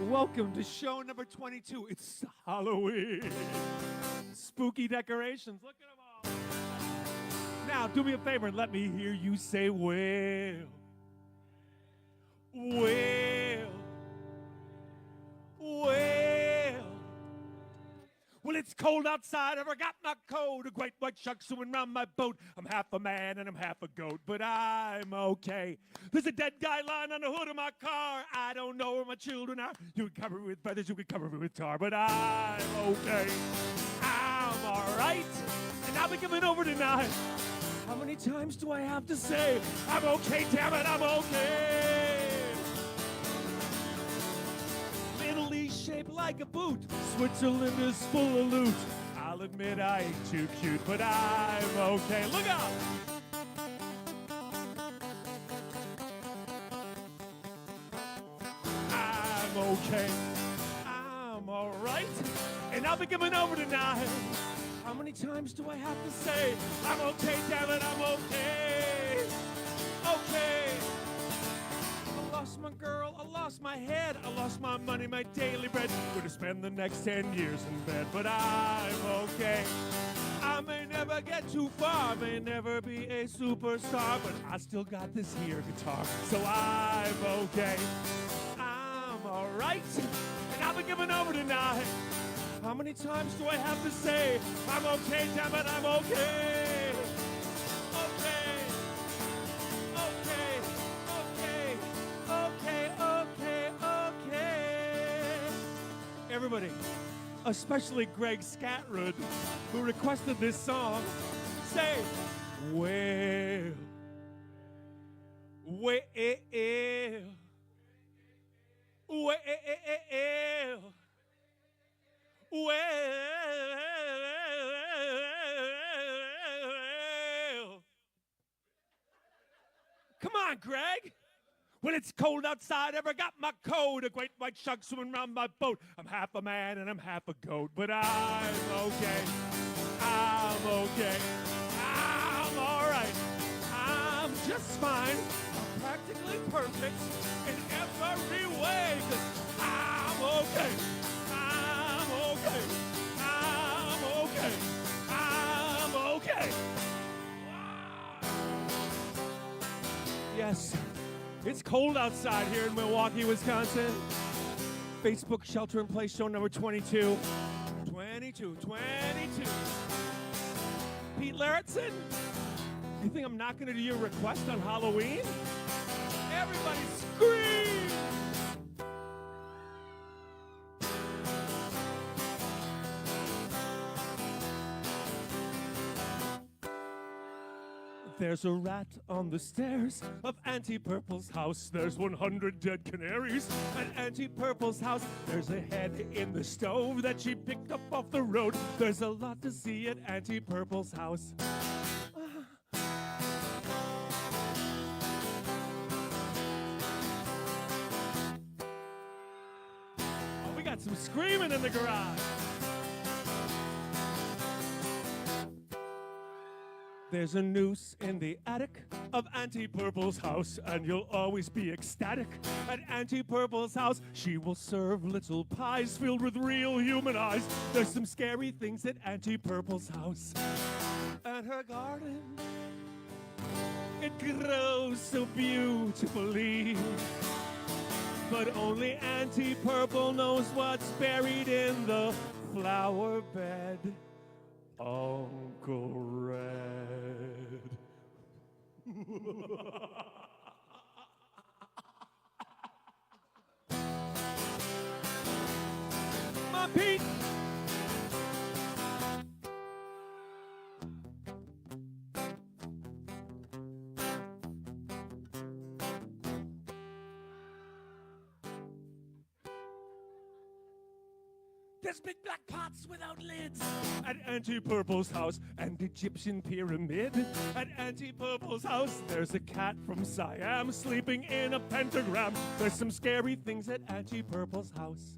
Welcome to show number 22. It's Halloween. Spooky decorations. Look at them all. Now, do me a favor and let me hear you say, well, well, well. Well, it's cold outside, I forgot my coat. A great white shark swimming round my boat. I'm half a man and I'm half a goat, but I'm okay. There's a dead guy lying on the hood of my car. I don't know where my children are. You can cover me with feathers, you can cover me with tar, but I'm okay. I'm all right, and I'll be coming over tonight. How many times do I have to say, I'm okay, damn it, I'm okay. Italy shaped like a boot. Switzerland is full of loot. I'll admit I ain't too cute, but I'm okay. Look out! I'm okay. I'm alright. And I'll be coming over tonight. How many times do I have to say, I'm okay, damn it, I'm okay. Okay. I lost my girl, I lost my head, I lost my money, my daily bread. Gonna spend the next 10 years in bed, but I'm okay. I may never get too far, may never be a superstar, but I still got this here guitar, so I'm okay. I'm alright, and I'll be giving over tonight. How many times do I have to say, I'm okay, damn it, I'm okay. Okay. Okay. Okay. Okay, okay, okay. Everybody, especially Greg Scatrud, who requested this song, say, well, well, well, well. Come on, Greg. When it's cold outside, I forgot my coat. A great white shark swimming around my boat. I'm half a man and I'm half a goat, but I'm okay. I'm okay. I'm all right. I'm just fine. I'm practically perfect in every way, 'cause I'm okay. I'm okay. I'm okay. I'm okay. Yes. It's cold outside here in Milwaukee, Wisconsin. Facebook Shelter in Place show number 22. 22. Pete Larrittson, you think I'm not going to do your request on Halloween? Everybody scream! There's a rat on the stairs of Auntie Purple's house. There's 100 dead canaries at Auntie Purple's house. There's a head in the stove that she picked up off the road. There's a lot to see at Auntie Purple's house. Oh, we got some screaming in the garage. There's a noose in the attic of Auntie Purple's house, and you'll always be ecstatic at Auntie Purple's house. She will serve little pies filled with real human eyes. There's some scary things at Auntie Purple's house. At her garden, it grows so beautifully, but only Auntie Purple knows what's buried in the flower bed. Uncle Red. Come on, Pete. There's big black pots without lids at Auntie Purple's house, and Egyptian pyramid at Auntie Purple's house. There's a cat from Siam sleeping in a pentagram. There's some scary things at Auntie Purple's house.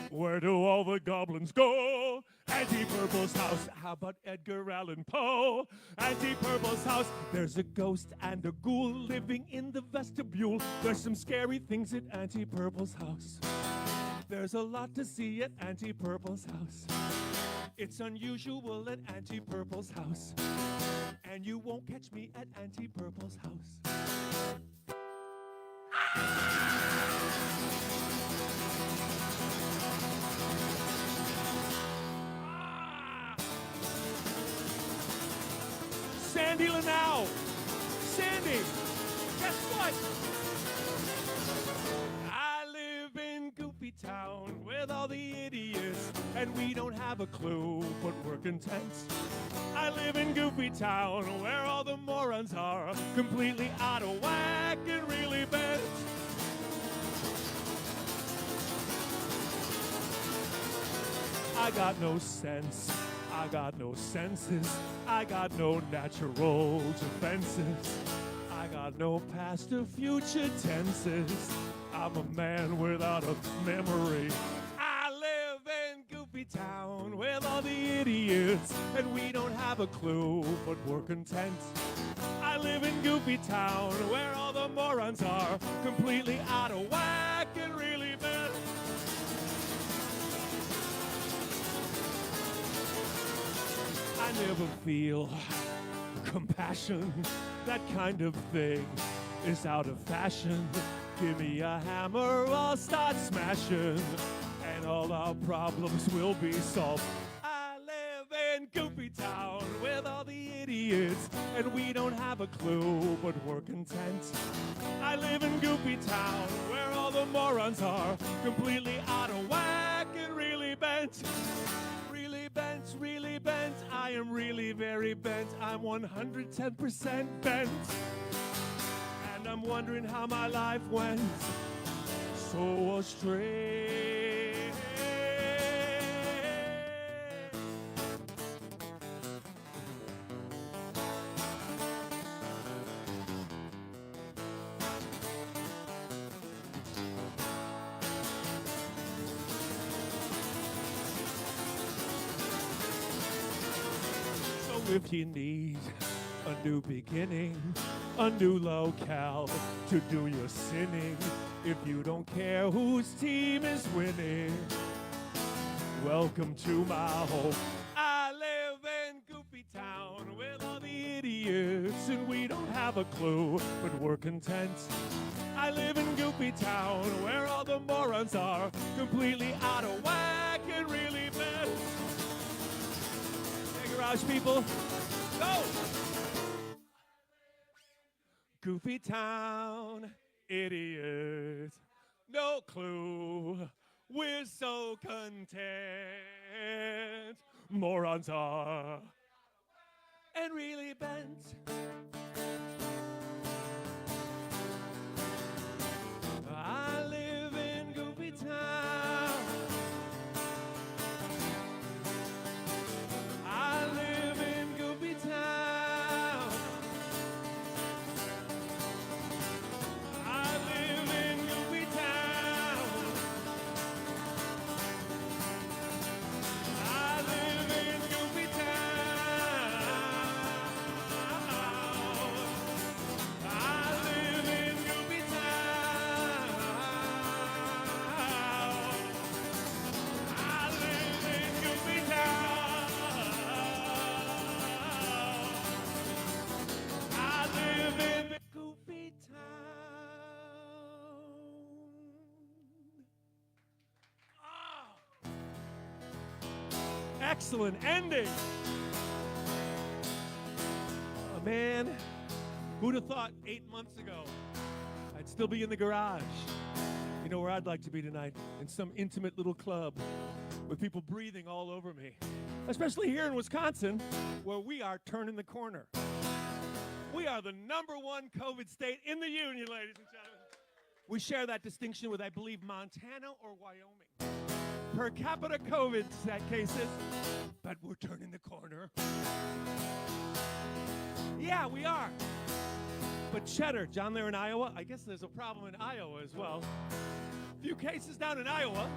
Where do all the goblins go? Auntie Purple's house. How about Edgar Allan Poe? Auntie Purple's house. There's a ghost and a ghoul living in the vestibule. There's some scary things at Auntie Purple's house. There's a lot to see at Auntie Purple's house. It's unusual at Auntie Purple's house. And you won't catch me at Auntie Purple's house. Sandy Lanau. Sandy, guess what? I live in Goofy Town with all the idiots, and we don't have a clue, but we're content. I live in Goofy Town where all the morons are completely out of whack and really bent. I got no sense, I got no senses, I got no natural defenses, I got no past or future tenses, I'm a man without a memory. I live in Goofy Town with all the idiots, and we don't have a clue, but we're content. I live in Goofy Town where all the morons are completely out of whack and really bent. I never feel compassion. That kind of thing is out of fashion. Give me a hammer, I'll start smashing, and all our problems will be solved. I live in Goofy Town with all the idiots, and we don't have a clue, but we're content. I live in Goofy Town where all the morons are completely out of whack and really bent. Really bent, really bent. I am really very bent. I'm 110% bent. And I'm wondering how my life went so astray. So if you need a new beginning, a new locale to do your sinning, if you don't care whose team is winning, welcome to my home. I live in Goofy Town with all the idiots, and we don't have a clue, but we're content. I live in Goofy Town where all the morons are completely out of whack and really bent. Hey, garage people, go! Goofy Town, idiot, no clue, we're so content. Morons are, and really bent. I live in Goofy Town. I live in Goofy Town. I live in Goofy Town. I live in Goofy Town. I live in Goofy Town. I live in Goofy Town. I live in Goofy Town. Oh. Excellent ending. Oh, man, who'd have thought 8 months ago I'd still be in the garage? You know where I'd like to be tonight? In some intimate little club with people breathing all over me. Especially here in Wisconsin, where we are turning the corner. We are the #1 COVID state in the union, ladies and gentlemen. We share that distinction with, I believe, Montana or Wyoming. Per capita COVID cases, but we're turning the corner. Yeah, we are. But Cheddar, down there in Iowa, I guess there's a problem in Iowa as well. A few cases down in Iowa.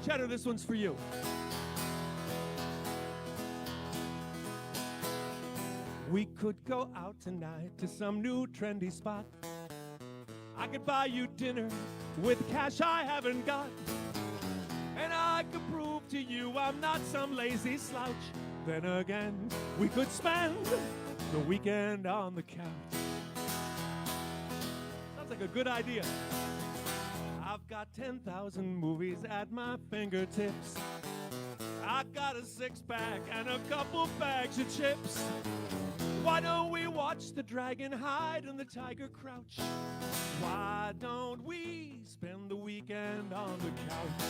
Cheddar, this one's for you. We could go out tonight to some new trendy spot. I could buy you dinner with cash I haven't got. And I could prove to you I'm not some lazy slouch. Then again, we could spend the weekend on the couch. Sounds like a good idea. I've got 10,000 movies at my fingertips. I got a six-pack and a couple bags of chips. Why don't we watch the dragon hide and the tiger crouch? Why don't we spend the weekend on the couch?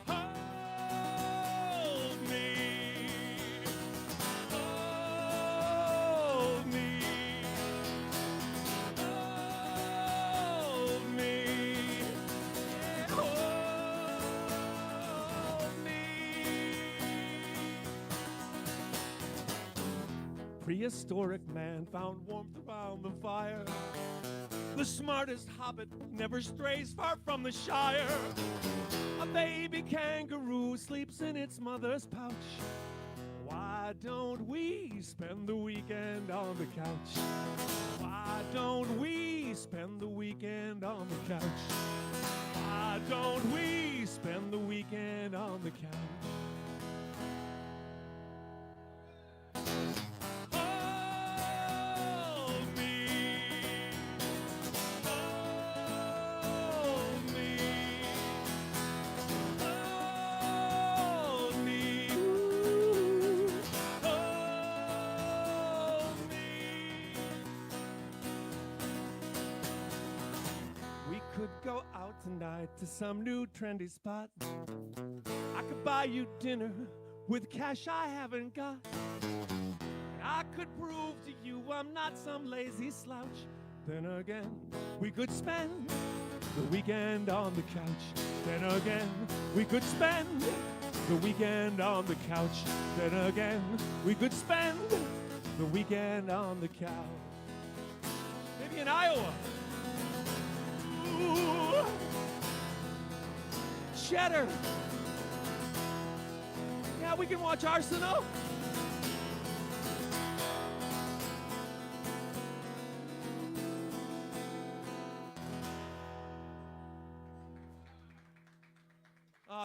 Hold me, hold me, hold me, hold me. Prehistoric man found warmth around the fire. The smartest hobbit never strays far from the Shire. A baby kangaroo sleeps in its mother's pouch. Why don't we spend the weekend on the couch? Why don't we spend the weekend on the couch? Why don't we spend the weekend on the couch? Go out tonight to some new trendy spot. I could buy you dinner with cash I haven't got. I could prove to you I'm not some lazy slouch. Then again, we could spend the weekend on the couch. Then again, we could spend the weekend on the couch. Then again, we could spend the weekend on the couch. Maybe in Iowa. Ooh. Cheddar. Yeah, we can watch Arsenal.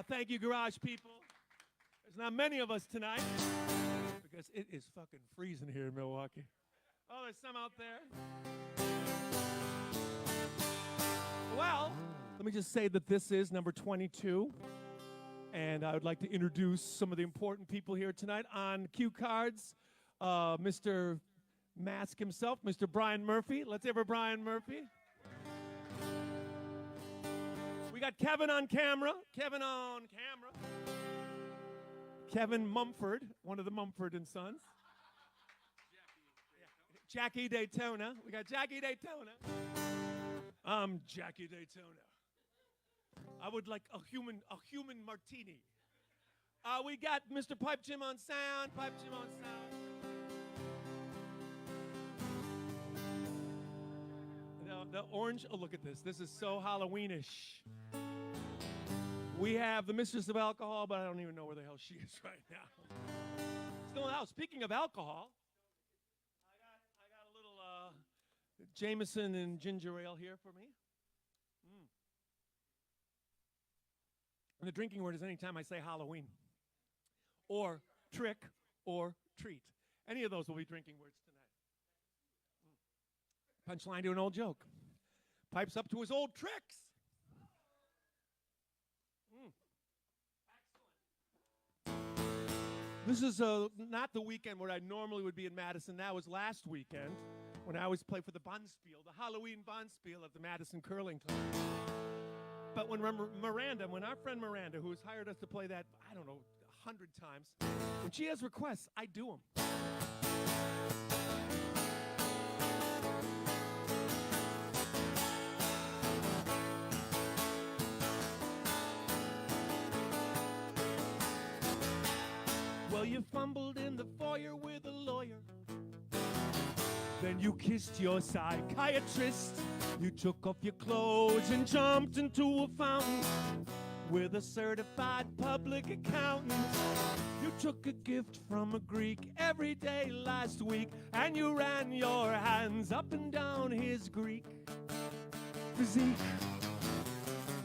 Thank you, garage people. There's not many of us tonight because it is fucking freezing here in Milwaukee. Oh, there's some out there. Well, let me just say that this is number 22, and I would like to introduce some of the important people here tonight on cue cards. Mr. Mask himself, Mr. Brian Murphy. Let's hear for Brian Murphy. We got Kevin on camera. Kevin Mumford, one of the Mumford and Sons. Jackie Daytona. We got Jackie Daytona. I'm Jackie Daytona. I would like a human martini. We got Mr. Pipe Jim on sound. The orange, oh, look at this. This is so Halloweenish. We have the Mistress of Alcohol, but I don't even know where the hell she is right now. Still in the house. Speaking of alcohol, I got a little Jameson and ginger ale here for me. And the drinking word is anytime I say Halloween, or trick, or treat. Any of those will be drinking words tonight. Punchline to an old joke. Pipes up to his old tricks. Excellent. This is not the weekend where I normally would be in Madison. That was last weekend when I always play for the Bonspiel, the Halloween Bonspiel at the Madison Curling Club. But when our friend Miranda, who has hired us to play that, I don't know, 100 times, when she has requests, I do them. Well, you fumbled in the foyer with a lawyer. Then you kissed your psychiatrist. You took off your clothes and jumped into a fountain with a certified public accountant. You took a gift from a Greek every day last week, and you ran your hands up and down his Greek physique.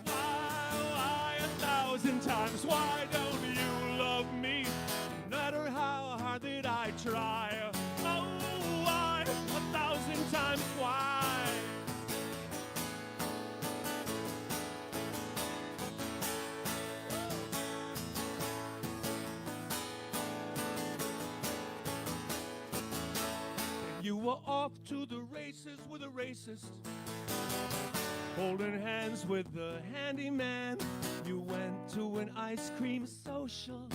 Why 1,000 times, why don't you love me? No matter how hard that I try. Oh, why 1,000 times, why? You were off to the races with a racist, holding hands with the handyman. You went to an ice cream social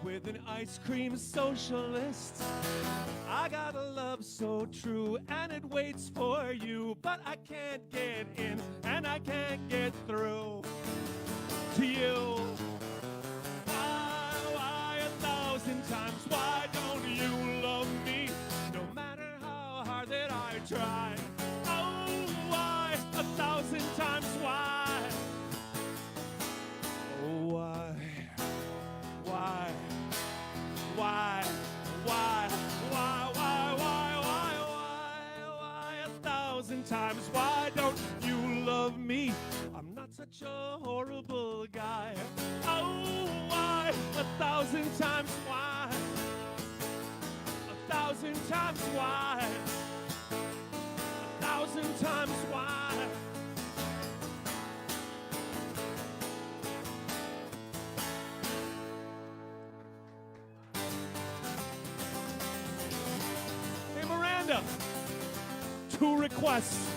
with an ice cream socialist. I got a love so true and it waits for you, but I can't get in and I can't get through to you. Why 1,000 times, why don't you love me? No matter how hard that I try. Oh, why 1,000 times, why? Oh, why? Why? Why? Why? Why? Why? Why? Why? Why 1,000 times? Why don't you love me? I'm not such a horrible guy. Oh, why 1,000 times? Why? 1,000 times? Why? 1,000 times? Why? Hey, Miranda, 2 requests.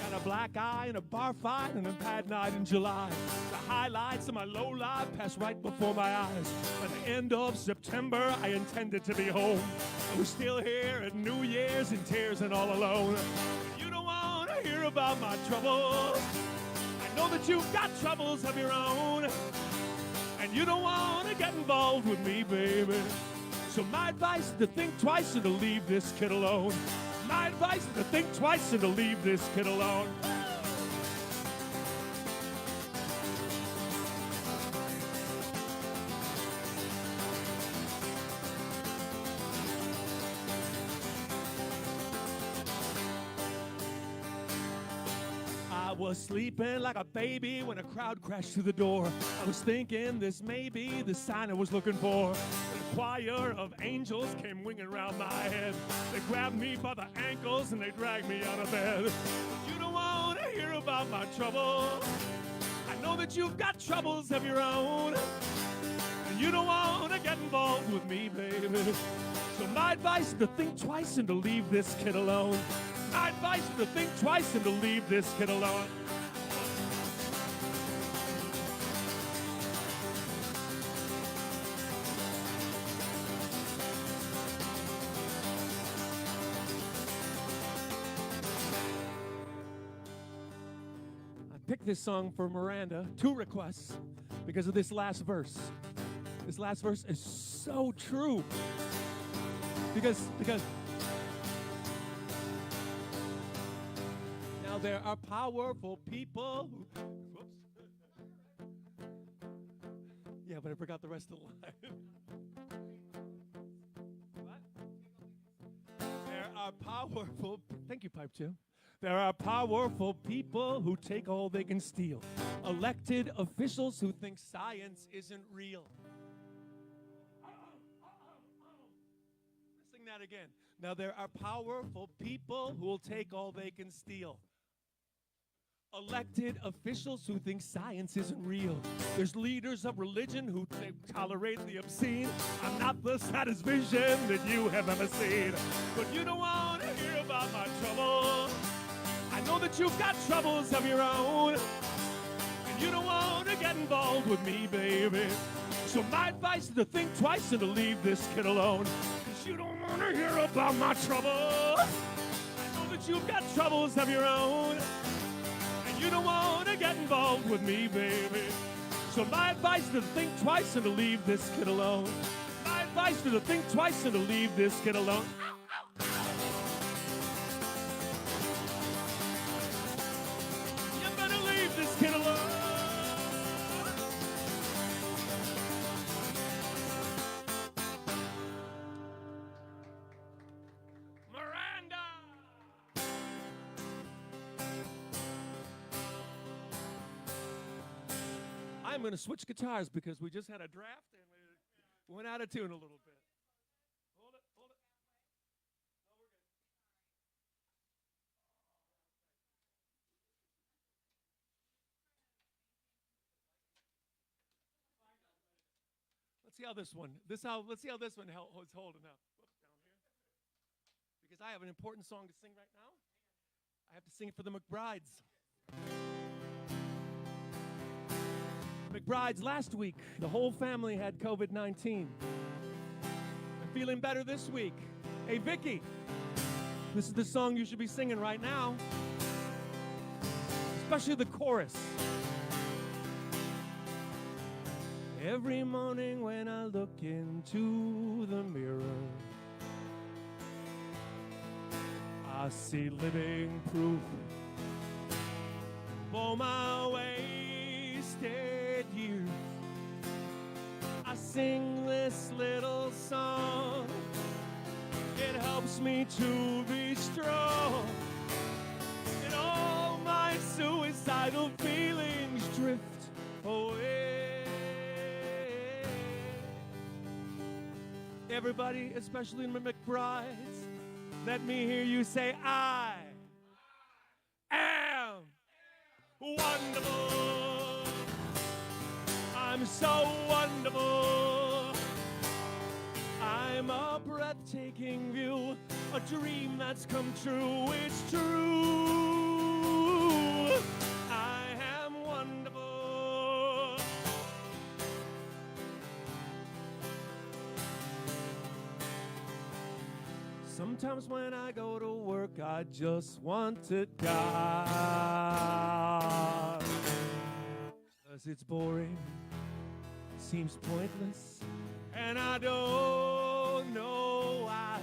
Got a black eye and a bar fight and a bad night in July. The highlights of my low life pass right before my eyes. At the end of September, I intended to be home. I was still here at New Year's in tears and all alone. But you don't want to hear about my troubles. I know that you've got troubles of your own, and you don't want to get involved with me, baby. So my advice is to think twice and to leave this kid alone. My advice is to think twice and to leave this kid alone. I was sleeping like a baby when a crowd crashed through the door. I was thinking this may be the sign I was looking for. A choir of angels came winging around my head. They grabbed me by the ankles and they dragged me out of bed. But you don't want to hear about my trouble. I know that you've got troubles of your own, and you don't want to get involved with me, baby. So my advice is to think twice and to leave this kid alone. My advice is to think twice and to leave this kid alone. I picked this song for Miranda, 2 requests, because of this last verse. This last verse is so true. Because now there are powerful people who, yeah, but I forgot the rest of the line. What? There are powerful, thank you, Pipe 2. There are powerful people who take all they can steal. Elected officials who think science isn't real. Sing that again. Now there are powerful people who will take all they can steal. Elected officials who think science isn't real. There's leaders of religion who tolerate the obscene. I'm not the saddest vision that you have ever seen. But you don't want to hear about my trouble. I know that you've got troubles of your own, and you don't want to get involved with me, baby. So my advice is to think twice and to leave this kid alone. Cause you don't want to hear about my trouble. I know that you've got troubles of your own, you don't want to get involved with me, baby. So my advice is to think twice and to leave this kid alone. My advice is to think twice and to leave this kid alone. I'm going to switch guitars because we just had a draft and we went out of tune a little bit. Hold it, hold it. No, we're good. Let's see how this one. Let's see how this one is holding up. Whoops, down here. Because I have an important song to sing right now. I have to sing it for the McBrides. McBrides last week, the whole family had COVID-19. I'm feeling better this week. Hey, Vicky, this is the song you should be singing right now, especially the chorus. Every morning when I look into the mirror, I see living proof for my wasted years. I sing this little song, it helps me to be strong, and all my suicidal feelings drift away. Everybody, especially in my McBrides, let me hear you say, I am wonderful. I'm so wonderful. I'm a breathtaking view, a dream that's come true. It's true. I am wonderful. Sometimes when I go to work, I just want to die. 'Cause it's boring, seems pointless, and I don't know why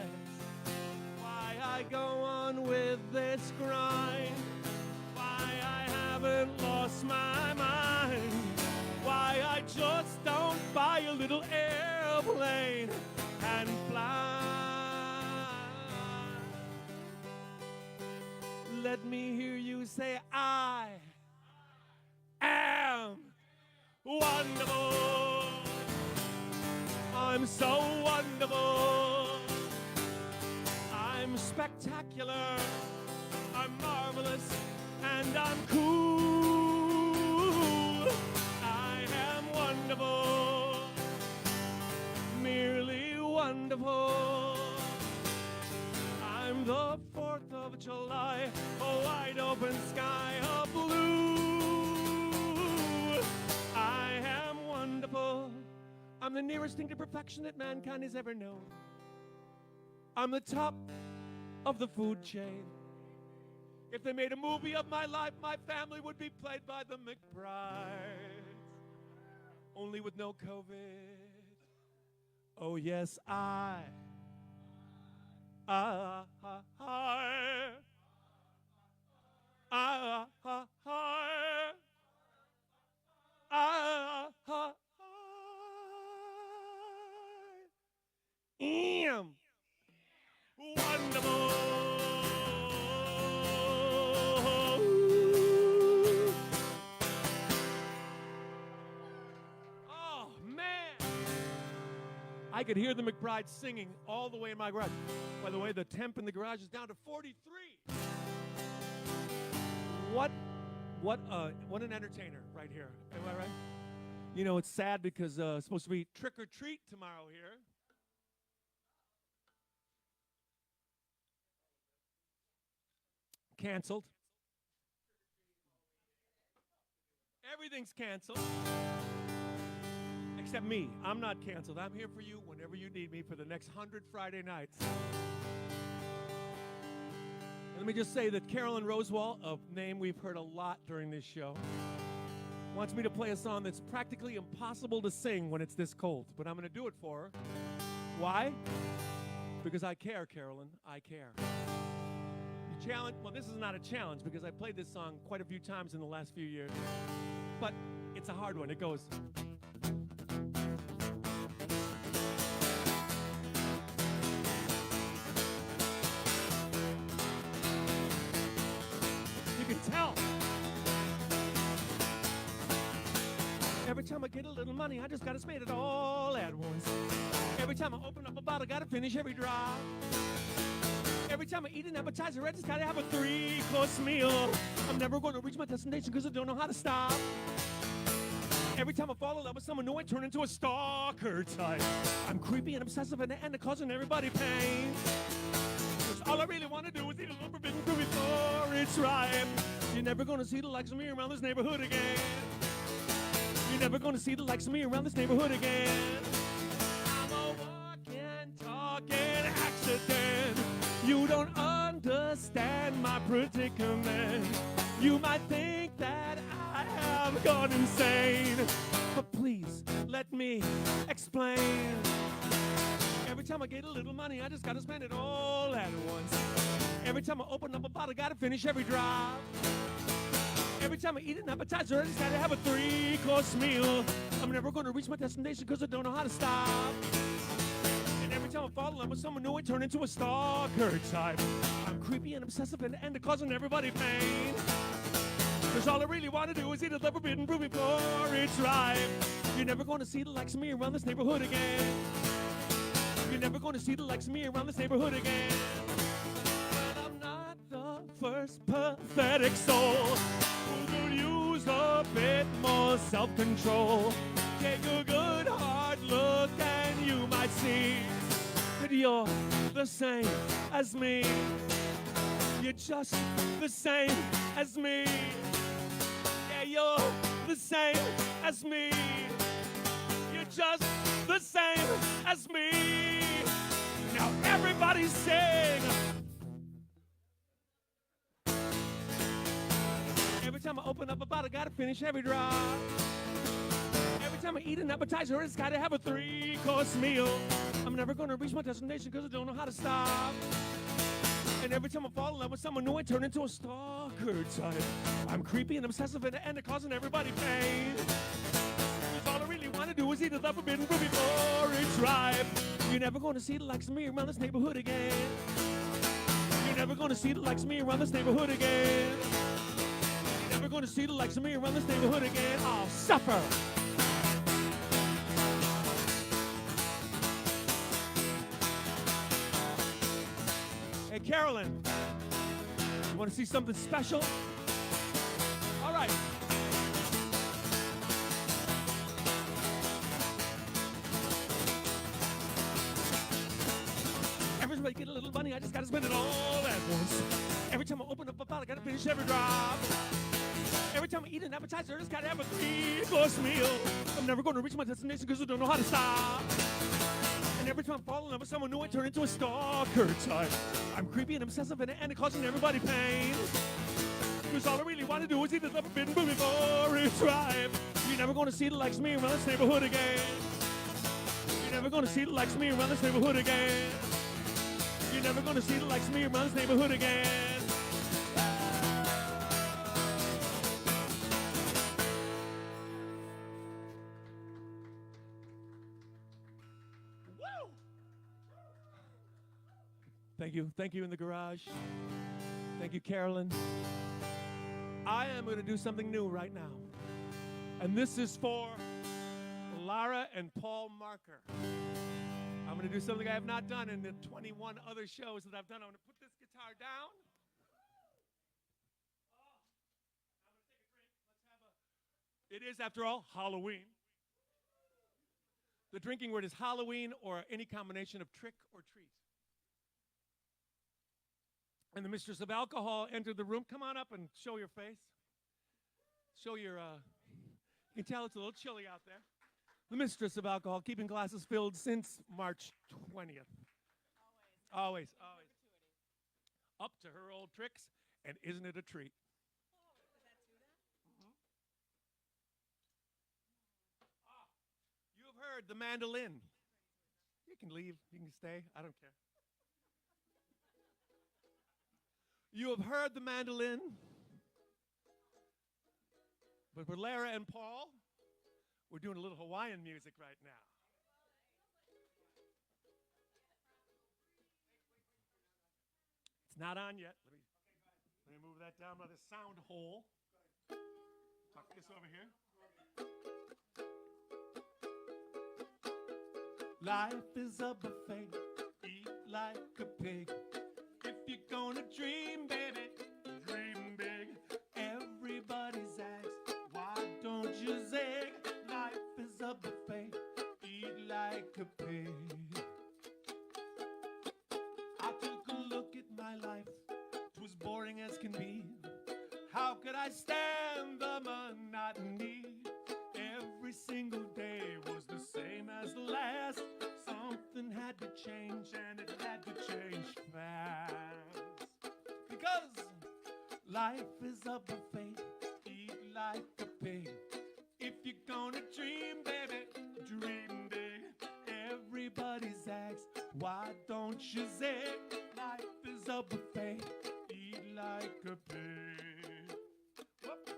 I go on with this grind, why I haven't lost my mind, why I just don't buy a little airplane and fly. Let me hear you say, I am wonderful. I'm so wonderful. I'm spectacular. I'm marvelous. And I'm cool. I am wonderful. Merely wonderful. I'm the 4th of July, a wide open sky of blue. I am wonderful. I'm the nearest thing to perfection that mankind has ever known. I'm the top of the food chain. If they made a movie of my life, my family would be played by the McBrides. Only with no COVID. Oh yes, I am wonderful. Oh, man. I could hear the McBrides singing all the way in my garage. By the way, the temp in the garage is down to 43. What an entertainer right here. Am I right? You know, it's sad because it's supposed to be trick or treat tomorrow here. Canceled. Everything's canceled. Except me. I'm not canceled. I'm here for you whenever you need me for the next 100 Friday nights. And let me just say that Carolyn Rosewall, a name we've heard a lot during this show, wants me to play a song that's practically impossible to sing when it's this cold. But I'm going to do it for her. Why? Because I care, Carolyn. I care. Challenge. Well, this is not a challenge because I played this song quite a few times in the last few years. But it's a hard one. It goes. You can tell. Every time I get a little money, I just gotta spend it all at once. Every time I open up a bottle, gotta finish every drop. Every time I eat an appetizer, I just gotta have a 3-course meal. I'm never gonna reach my destination because I don't know how to stop. Every time I fall in love with someone new, I turn into a stalker type. I'm creepy and obsessive and causing everybody pain. Cause all I really wanna do is eat a little forbidden fruit before it's ripe. You're never gonna see the likes of me around this neighborhood again. You're never gonna see the likes of me around this neighborhood again. I'm a walking, talking accident. You don't understand my predicament. You might think that I have gone insane, but please let me explain. Every time I get a little money, I just gotta spend it all at once. Every time I open up a bottle, gotta finish every drop. Every time I eat an appetizer, I just gotta have a 3-course meal. I'm never gonna reach my destination because I don't know how to stop. And every time I fall in love with someone new, I turn into a stalker type. I'm creepy and obsessive and causing everybody pain. Cause all I really wanna do is eat a forbidden fruit before it's ripe. You're never gonna see the likes of me around this neighborhood again. You're never gonna see the likes of me around this neighborhood again. But I'm not the first pathetic soul who could use a bit more self-control. Take a good hard look and you might see that you're the same as me. You're just the same as me. Yeah, you're the same as me. You're just the same as me. Now everybody sing. Every time I open up a bottle, gotta finish every drop. Every time I eat an appetizer, I just gotta have a 3-course meal. I'm never gonna reach my destination because I don't know how to stop. And every time I fall in love with someone new, I turn into a stalker type. I'm creepy and obsessive and causing everybody pain. Cause all I really wanna do is eat a forbidden fruit before it's ripe. You're never gonna see the likes of me around this neighborhood again. You're never gonna see the likes of me around this neighborhood again. You're never gonna see the likes of me around this neighborhood again. I'll suffer. Hey, Carolyn, you want to see something special? All right. Every time I get a little money, I just got to spend it all at once. Every time I open up a bottle, I got to finish every drop. Every time I eat an appetizer, I just got to have a 3-course meal. I'm never going to reach my destination because I don't know how to stop. And every time I fall in love with someone new, I turn into a stalker type. I'm creepy and obsessive and causing everybody pain. Because all I really want to do is eat the forbidden fruit before it's ripe. You're never going to see the likes of me around this neighborhood again. You're never going to see the likes of me around this neighborhood again. You're never going to see the likes of me around this neighborhood again. Thank you in the garage. Thank you, Carolyn. I am going to do something new right now. And this is for Lara and Paul Marker. I'm going to do something I have not done in the 21 other shows that I've done. I'm going to put this guitar down. I'm going to take a drink. It is, after all, Halloween. The drinking word is Halloween or any combination of trick or treat. And the mistress of alcohol entered the room. Come on up and show your face. Show your, you can tell it's a little chilly out there. The mistress of alcohol, keeping glasses filled since March 20th. Always. Up to her old tricks, and isn't it a treat? You have heard the mandolin. You can leave, you can stay, I don't care. You have heard the mandolin, but for Lara and Paul, we're doing a little Hawaiian music right now. It's not on yet. Let me move that down by the sound hole. Tuck this over here. Life is a buffet, eat like a pig. If you're gonna dream, baby, dream big. Everybody's asked, why don't you zig? Life is a buffet, eat like a pig. I took a look at my life, 'twas boring as can be. How could I stand the monotony? Every single day was the same as the last. Something had to change, and it had to change fast. Because life is a buffet, eat like a pig. If you're gonna dream, baby, dream big. Everybody's asked, why don't you zig? Life is a buffet, eat like a pig. Whoop.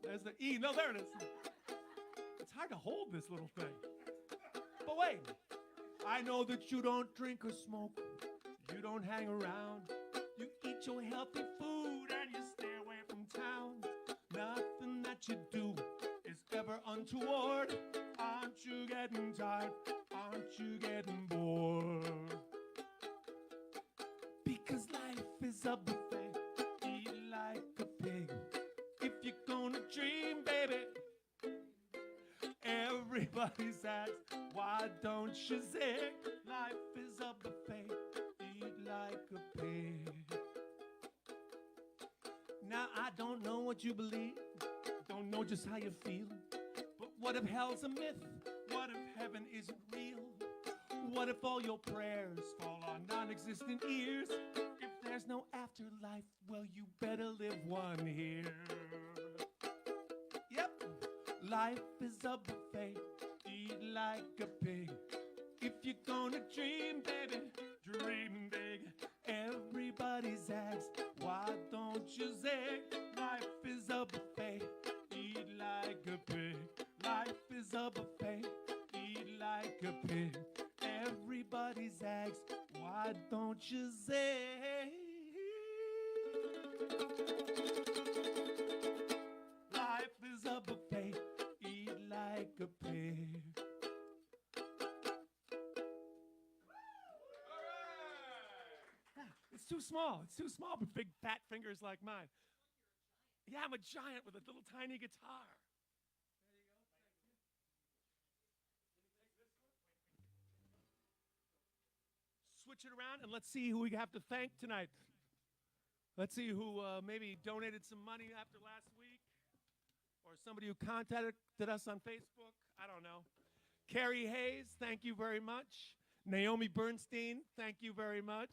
There's the E. No, there it is. It's hard to hold this little thing. But wait, I know that you don't drink or smoke. You don't hang around. You eat your healthy food and you stay away from town. Nothing that you do is ever untoward. Aren't you getting tired? Aren't you getting bored? Because life is a buffet, eat like a pig. If you're gonna dream, baby, everybody's asked, why don't you zig? Life is a buffet, eat like a pig. Now I don't know what you believe, don't know just how you feel. But what if hell's a myth? What if heaven isn't real? What if all your prayers fall on non-existent ears? If there's no afterlife, well, you better live one here. Yep, life is a buffet, eat like a pig. If you're gonna dream, baby, dream big. Everybody's asked, why don't you zig? Life is a buffet, eat like a pig. Life is a buffet, eat like a pig. Everybody's asked, why don't you zig? Life is a buffet, eat like a pig. It's too small. It's too small for big fat fingers like mine. Yeah, I'm a giant with a little tiny guitar. Switch it around and let's see who we have to thank tonight. Let's see who maybe donated some money after last week, or somebody who contacted us on Facebook. I don't know. Carrie Hayes, thank you very much. Naomi Bernstein, thank you very much.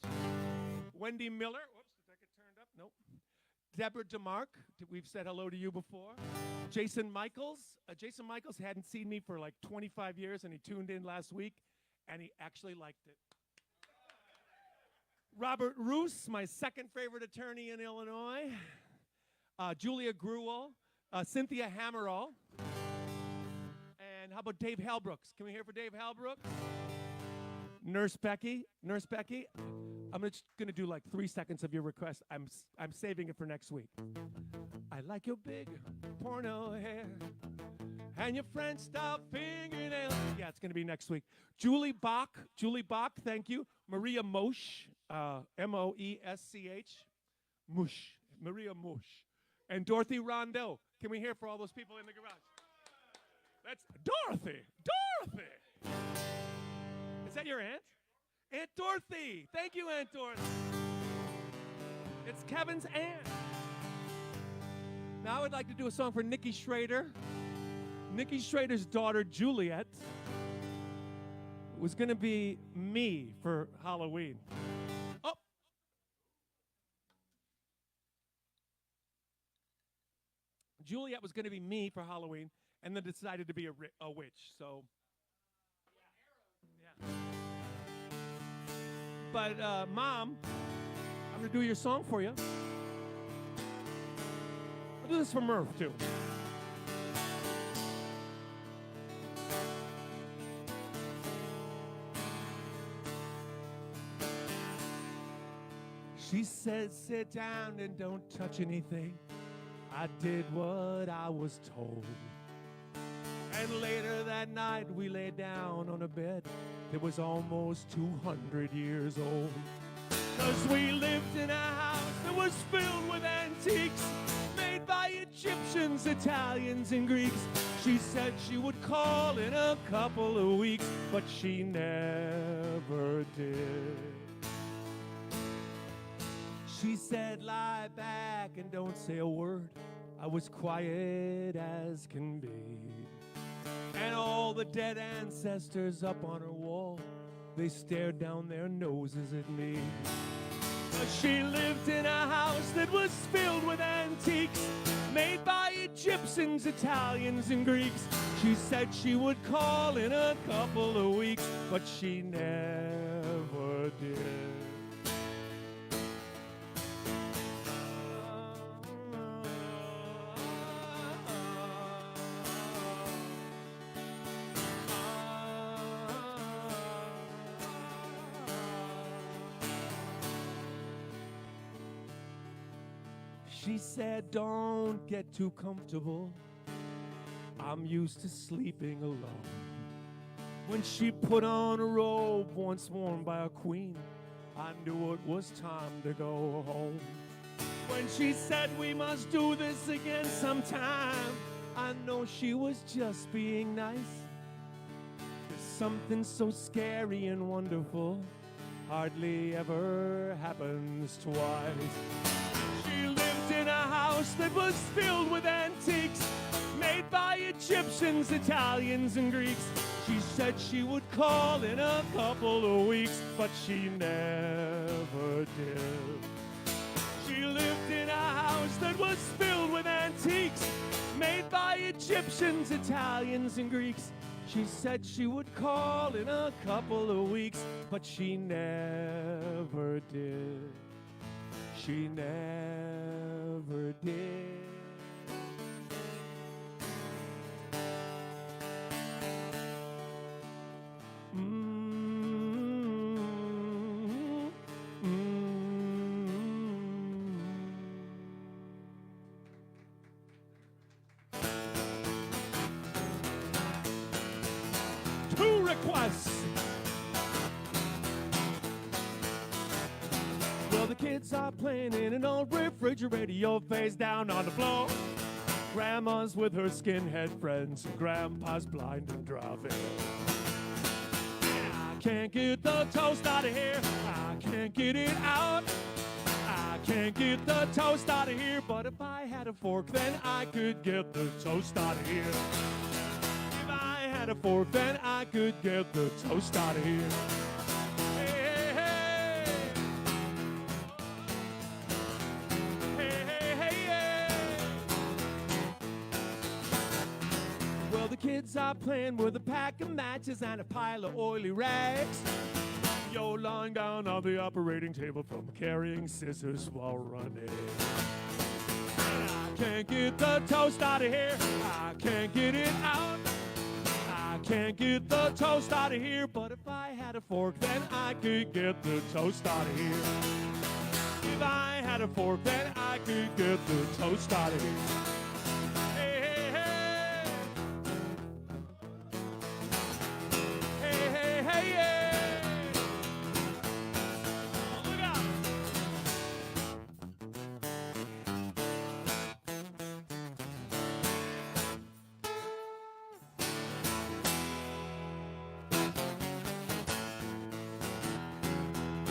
Wendy Miller, whoops, did that get turned up? Nope. Deborah DeMarc, we've said hello to you before. Jason Michaels hadn't seen me for like 25 years, and he tuned in last week, and he actually liked it. Robert Roos, my second favorite attorney in Illinois. Julia Gruel, Cynthia Hammerall, and how about Dave Halbrooks? Can we hear for Dave Halbrooks? Nurse Becky, I'm just gonna do like 3 seconds of your request. I'm saving it for next week. I like your big porno hair and your French style fingernails. Yeah, it's gonna be next week. Julie Bach, thank you. Maria Moesch, M-O-E-S-C-H, Mush, Maria Mush, and Dorothy Rondeau. Can we hear for all those people in the garage? That's Dorothy. Is that your aunt? Aunt Dorothy. Thank you, Aunt Dorothy. It's Kevin's aunt. Now I would like to do a song for Nikki Schrader. Nikki Schrader's daughter, Juliet, was going to be me for Halloween. Oh. Juliet was going to be me for Halloween, and then decided to be a witch. So, yeah. But, Mom, I'm going to do your song for you. I'll do this for Murph, too. She said, sit down and don't touch anything. I did what I was told. And later that night we lay down on a bed that was almost 200 years old. 'Cause we lived in a house that was filled with antiques made by Egyptians, Italians, and Greeks. She said she would call in a couple of weeks, but she never did. She said, lie back and don't say a word. I was quiet as can be. And all the dead ancestors up on her wall, they stared down their noses at me. But she lived in a house that was filled with antiques made by Egyptians, Italians, and Greeks. She said she would call in a couple of weeks, but she never did. She said, don't get too comfortable. I'm used to sleeping alone. When she put on a robe once worn by a queen, I knew it was time to go home. When she said we must do this again sometime, I know she was just being nice. There's something so scary and wonderful hardly ever happens twice. She lived in a house that was filled with antiques made by Egyptians, Italians, and Greeks. She said she would call in a couple of weeks, but she never did. She lived in a house that was filled with antiques made by Egyptians, Italians, and Greeks. She said she would call in a couple of weeks, but she never did. She never did. Two requests. Well, the kids are playing in an old refrigerator face down on the floor. Grandma's with her skinhead friends, and Grandpa's blind and driving. I can't get the toast out of here. I can't get it out. I can't get the toast out of here. But if I had a fork, then I could get the toast out of here. If I had a fork, then I could get the toast out of here. Kids are playing with a pack of matches and a pile of oily rags. You're lying down on the operating table from carrying scissors while running. I can't get the toast out of here. I can't get it out. I can't get the toast out of here. But if I had a fork, then I could get the toast out of here. If I had a fork, then I could get the toast out of here.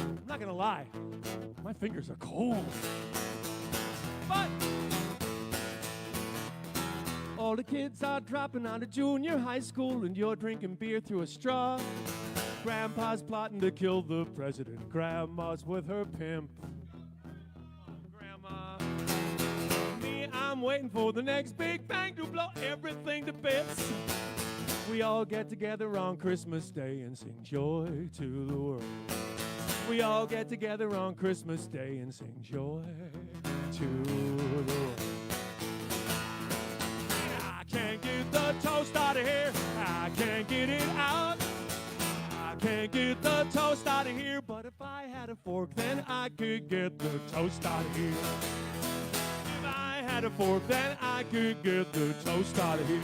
I'm not gonna lie, my fingers are cold. But all the kids are dropping out of junior high school, and you're drinking beer through a straw. Grandpa's plotting to kill the president. Grandma's with her pimp. Grandma. Me, I'm waiting for the next big bang to blow everything to bits. We all get together on Christmas Day and sing joy to the world. We all get together on Christmas Day and sing joy to the world. I can't get the toast out of here. I can't get it out. I can't get the toast out of here. But if I had a fork, then I could get the toast out of here. If I had a fork, then I could get the toast out of here.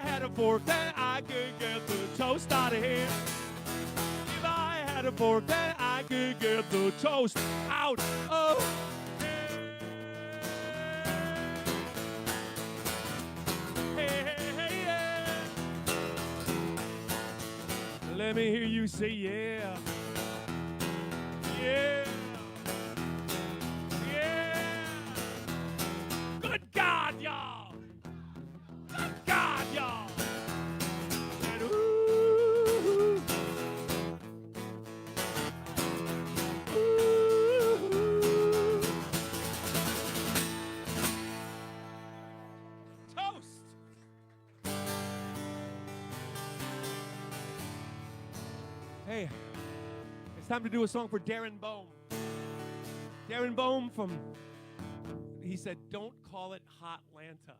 had a fork, then I could get the toast out of here. If I had a fork, then I could get the toast out of here. Hey, hey, hey, yeah. Let me hear you say yeah. Yeah. Yeah. Good God, y'all. Good God, y'all. And ooh. Ooh. Toast. Hey, it's time to do a song for Darren Bohm. Darren Bohm he said, don't call it Hotlanta.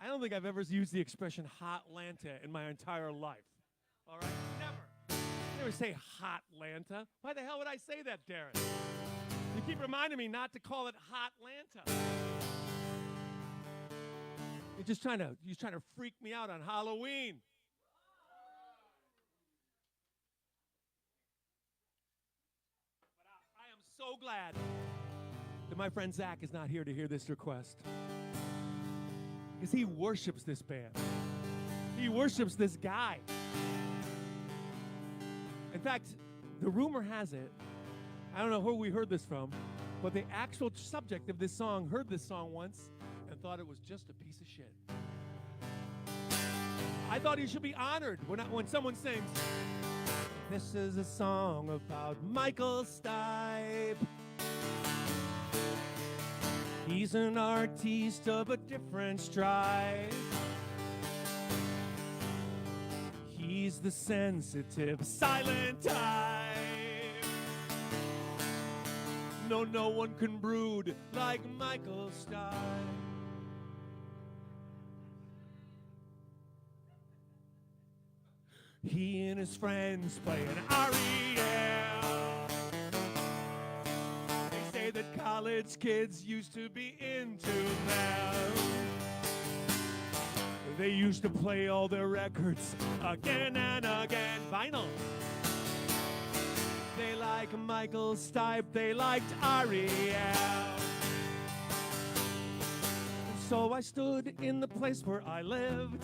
I don't think I've ever used the expression Hotlanta in my entire life. All right? Never say Hotlanta. Why the hell would I say that, Darren? You keep reminding me not to call it Hotlanta. You're just trying to freak me out on Halloween. I am so glad that my friend Zach is not here to hear this request. Because he worships this band. He worships this guy. In fact, the rumor has it, I don't know who we heard this from, but the actual subject of this song heard this song once and thought it was just a piece of shit. I thought he should be honored when someone sings, this is a song about Michael Stipe. He's an artiste of a different stripe. He's the sensitive, silent type. No one can brood like Michael Stipe. He and his friends play an R.E.L. They say that college kids used to be into them. They used to play all their records again and again. Vinyl. They like Michael Stipe, they liked R.E.L. So I stood in the place where I lived,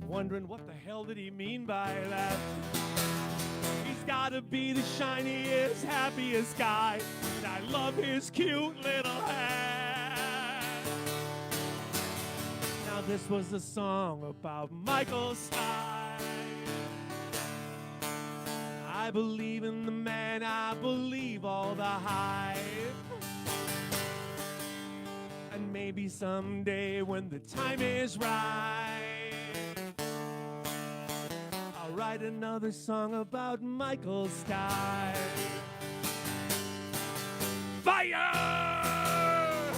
wondering what the hell did he mean by that? He's gotta be the shiniest, happiest guy, and I love his cute little hat. Now this was a song about Michael Stipe. I believe in the man, I believe all the hype. And maybe someday when the time is right, I'll write another song about Michael Stipe. Fire!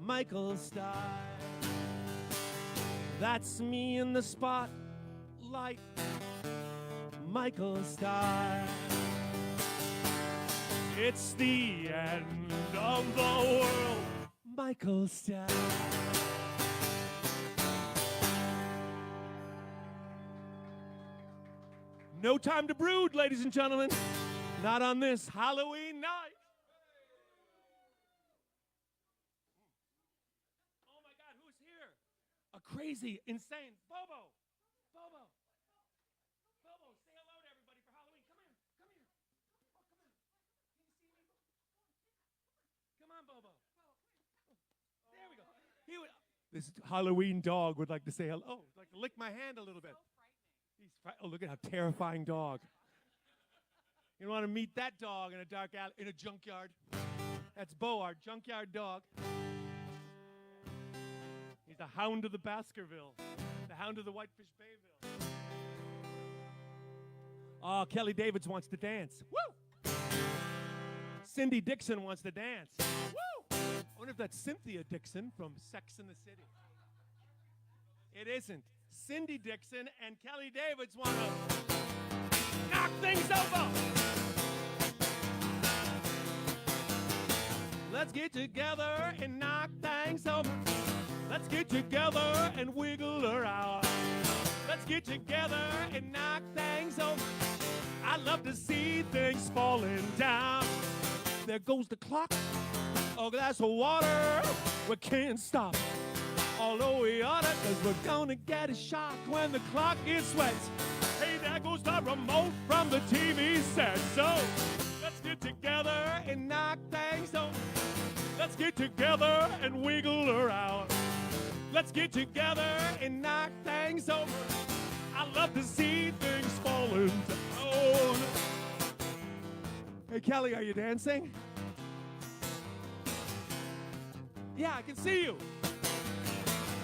Michael Stipe. That's me in the spotlight. Michael Stipe. It's the end of the world. Michael Stipe. No time to brood, ladies and gentlemen. Not on this Halloween night. Oh my God, who's here? A crazy, insane Bobo. Bobo. Bobo, say hello to everybody for Halloween. Come here. Come here. Oh, come on. Can you see me? Come on, Bobo. There we go. This Halloween dog would like to say hello. Oh, like to lick my hand a little bit. Oh, look at how terrifying dog. You don't want to meet that dog in a dark alley, in a junkyard. That's Bo, our junkyard dog. He's the hound of the Baskerville, the hound of the Whitefish Bayville. Oh, Kelly Davids wants to dance. Woo! Cindy Dixon wants to dance. Woo! I wonder if that's Cynthia Dixon from Sex and the City. It isn't. Cindy Dixon and Kelly Davids want to knock things over. Let's get together and knock things over. Let's get together and wiggle her out. Let's get together and knock things over. I love to see things falling down. There goes the clock, a glass of water. We can't stop, although we oughta, 'cause we're gonna get a shock when the clock is wet. Hey, there goes the remote from the TV set. So let's get together and knock things over. Let's get together and wiggle her out. Let's get together and knock things over. I love to see things falling down. Hey, Kelly, are you dancing? Yeah, I can see you.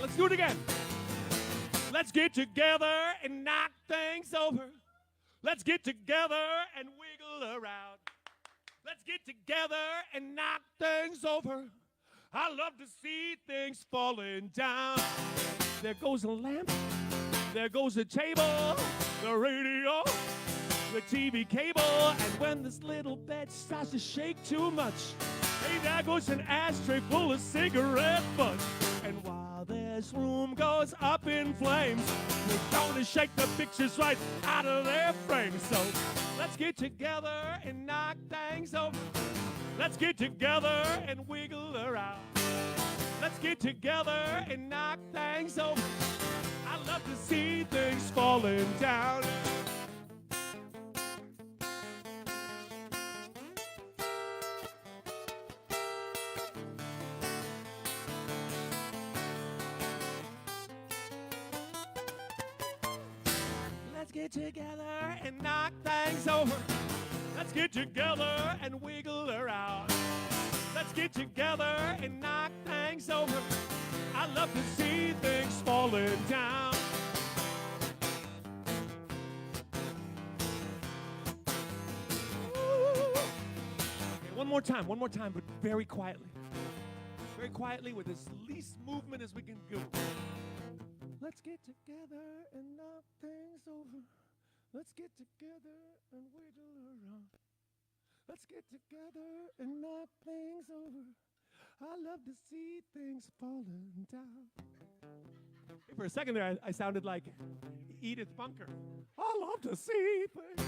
Let's do it again. Let's get together and knock things over. Let's get together and wiggle her out. Let's get together and knock things over. I love to see things falling down. There goes a lamp. There goes the table, the radio, the TV cable. And when this little bed starts to shake too much, hey, there goes an ashtray full of cigarette butts. And while this room goes up in flames, we're gonna shake the pictures right out of their frames. So let's get together and knock things over. Let's get together and wiggle her out. Let's get together and knock things over. I love to see things falling down. Let's get together and knock things over. Let's get together and wiggle her out. Let's get together and knock things over. I love to see things falling down. Okay, one more time, but very quietly. Very quietly with as least movement as we can do. Let's get together and knock things over. Let's get together and wiggle around. Let's get together and knock things over. I love to see things falling down. Hey, for a second there, I sounded like Edith Bunker. I love to see things.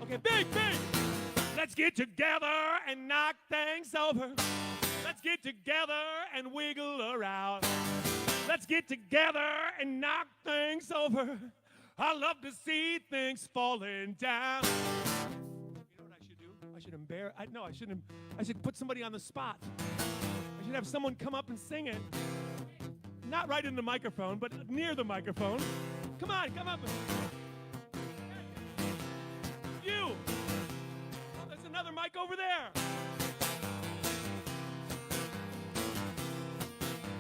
Okay, big. Let's get together and knock things over. Let's get together and wiggle around. Let's get together and knock things over. I love to see things falling down. You know what I should do? I should embarrass. No, I shouldn't. I should put somebody on the spot. I should have someone come up and sing it. Not right in the microphone, but near the microphone. Come on, come up. You. Oh, there's another mic over there.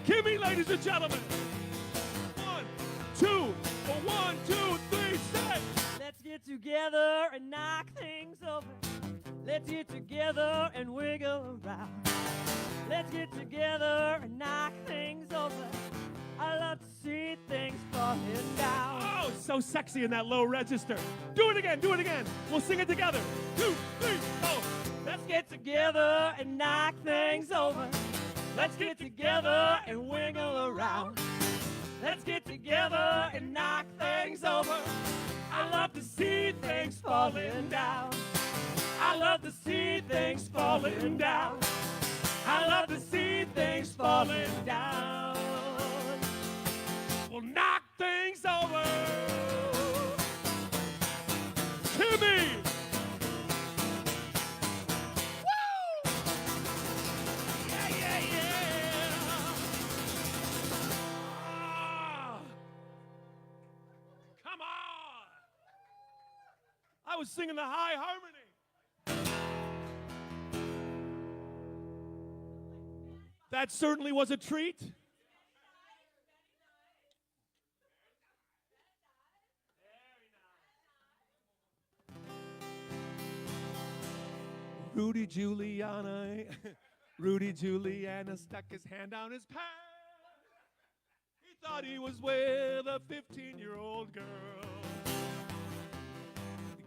Kimmy, ladies and gentlemen. 1, 2, 1, 2, 3, say. Let's get together and knock things over. Let's get together and wiggle around. Let's get together and knock things over. I love to see things falling down. Oh, so sexy in that low register. Do it again. We'll sing it together. 2, 3, 4. Let's get together and knock things over. Let's get together and wiggle around. Let's get together and knock things over. I love to see things falling down. I love to see things falling down. I love to see things falling down. We'll knock things over. Timmy! Woo! Yeah. Come on! I was singing the high harmony. That certainly was a treat. Rudy Giuliana stuck his hand down his pants. He thought he was with a 15-year-old girl.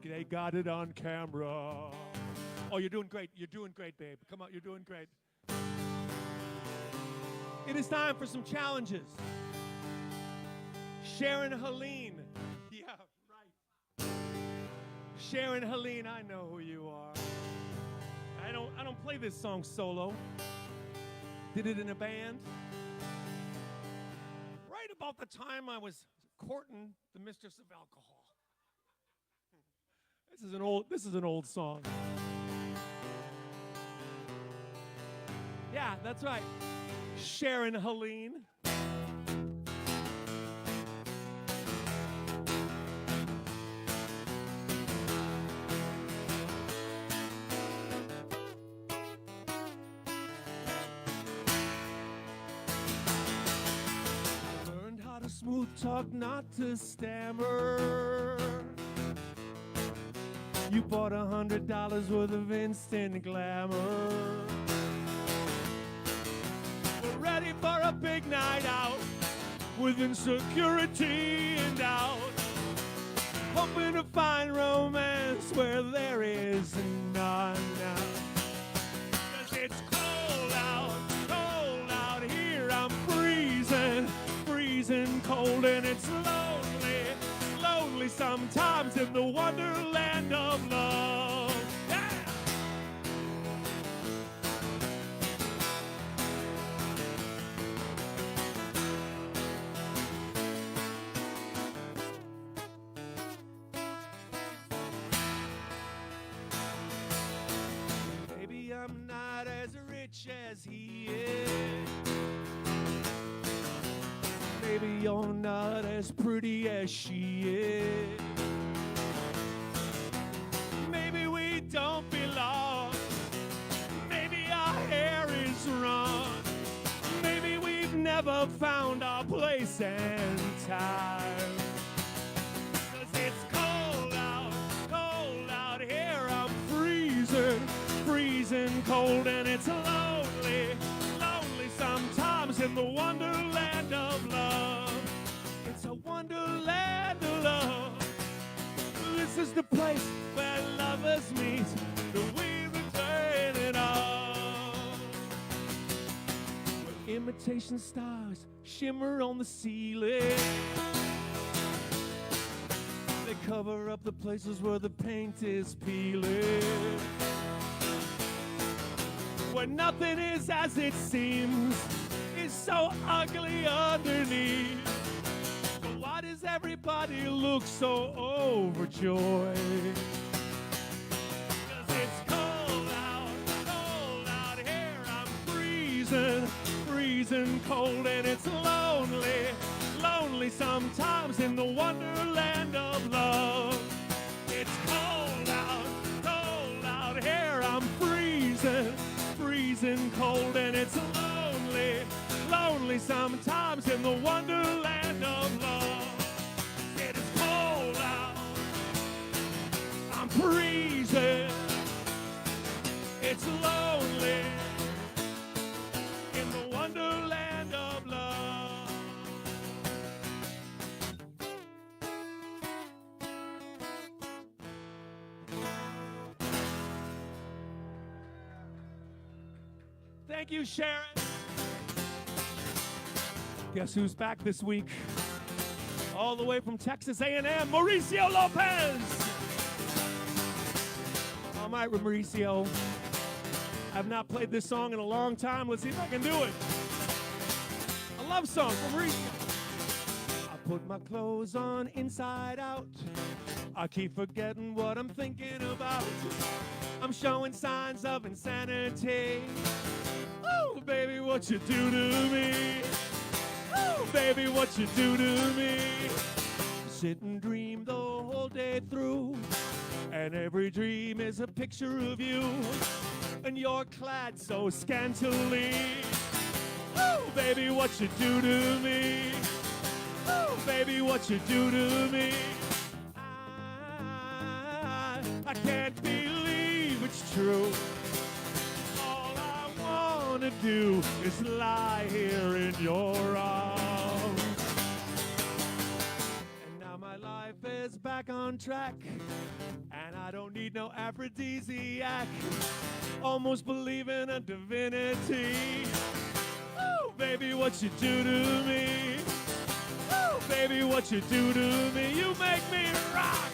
They got it on camera. Oh, you're doing great. You're doing great, babe. Come on, you're doing great. It is time for some challenges. Sharon Helene. Yeah, right. Sharon Helene, I know who you are. I don't play this song solo. Did it in a band. Right about the time I was courting the mistress of alcohol. This is an old song. Yeah, that's right. Sharon Helene. Learned how to smooth talk, not to stammer. You bought $100 worth of instant glamour. We're ready for a big night out with insecurity and doubt. Hoping to find romance where there is none now. 'Cause it's cold out here. I'm freezing, freezing cold, and it's lonely, lonely sometimes in the Wonderland of Love. Yeah! Maybe I'm not as rich as he is. Maybe you're not as pretty as she is. Maybe we don't belong. Maybe our hair is wrong. Maybe we've never found our place and time. 'Cause it's cold out here. I'm freezing, freezing cold, and it's lonely, lonely sometimes in the Wonderland of Love. It's a Wonderland of Love. This is the place where lovers meet, that we return it all. Where imitation stars shimmer on the ceiling. They cover up the places where the paint is peeling. Where nothing is as it seems, is so ugly underneath. But why does everybody look so overjoyed? 'Cause it's cold out here. I'm freezing, freezing cold, and it's lonely, lonely sometimes in the Wonderland of Love. It's cold out here. I'm freezing, freezing cold, and it's lonely, lonely sometimes in the Wonderland of Love. It is cold out. I'm freezing. It's lonely in the Wonderland of Love. Thank you, Sharon. Guess who's back this week? All the way from Texas A&M, Mauricio Lopez. All right, Mauricio. I've not played this song in a long time. Let's see if I can do it. A love song from Mauricio. I put my clothes on inside out. I keep forgetting what I'm thinking about. I'm showing signs of insanity. Oh, baby, what you do to me. Oh, baby, what you do to me. Sit and dream the whole day through, and every dream is a picture of you, and you're clad so scantily. Oh, baby, what you do to me. Oh, baby, what you do to me. I can't believe it's true. All I wanna do is lie here in your arms. And now my life is back on track, and I don't need no aphrodisiac. Almost believe in a divinity. Oh, baby, what what you do to me. Woo, baby, what you do to me. You make me rock.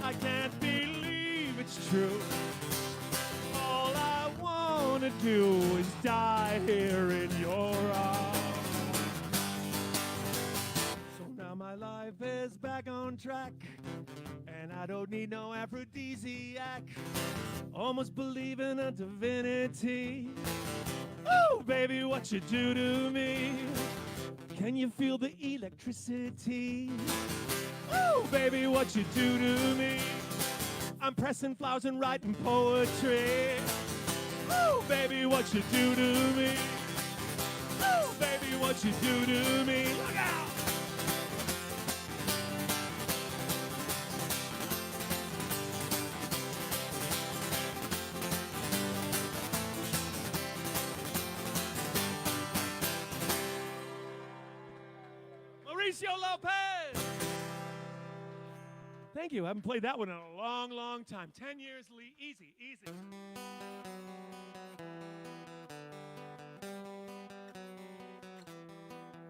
I can't believe it's true. All I want to do is die here in your arms. So now my life is back on track, and I don't need no aphrodisiac. Almost believe in a divinity. Oh, baby, what you do to me. Can you feel the electricity? Oh, baby, what you do to me. I'm pressing flowers and writing poetry. Oh, baby, what you do to me. Oh, baby, what you do to me. Look out! Mauricio Lopez! Thank you. I haven't played that one in a long, long time. 10 years, Lee. Easy, easy.